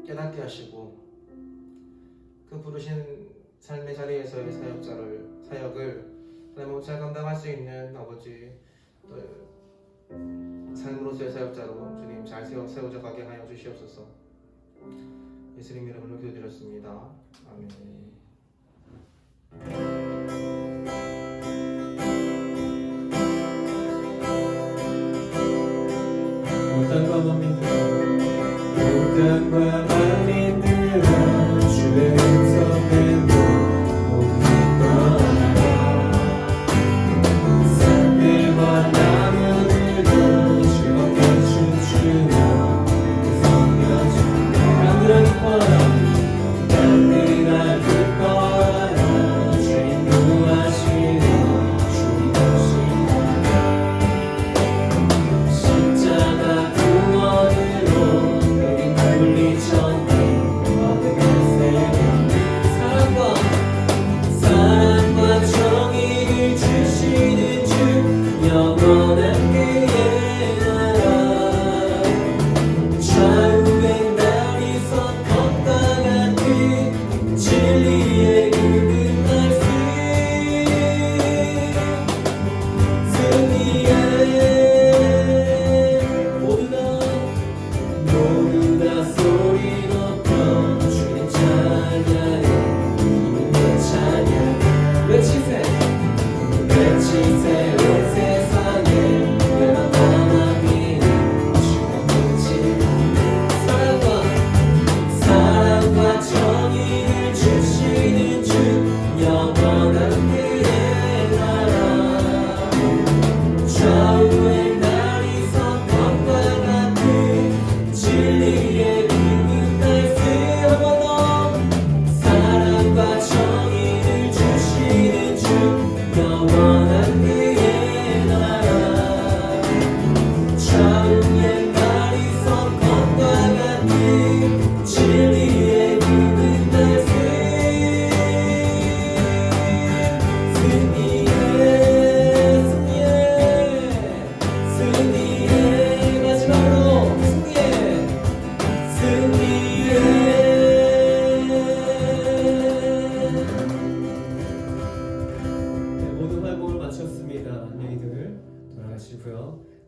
깨닫게 하시고 그 부르신 삶의 자리에서의 사역을 하나님 아버지 잘 감당할 수 있는 아버지 또 삶으로서의 사역자로 주님 잘 세워져 가게 하여 주시옵소서. 예수님 이름으로 기도드렸습니다. 아멘. 온 땅과 만민들아 주의 음성 듣고 모든 떠나라. 산들과 나무들도 즐겁게 춤추며 섬겨주며 하늘아 기뻐라. 땅들아 기뻐라. 주인 구하라.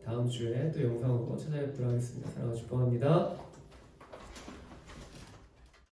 다음 주에 또 영상으로 찾아뵙도록 하겠습니다. 사랑하고 축복합니다.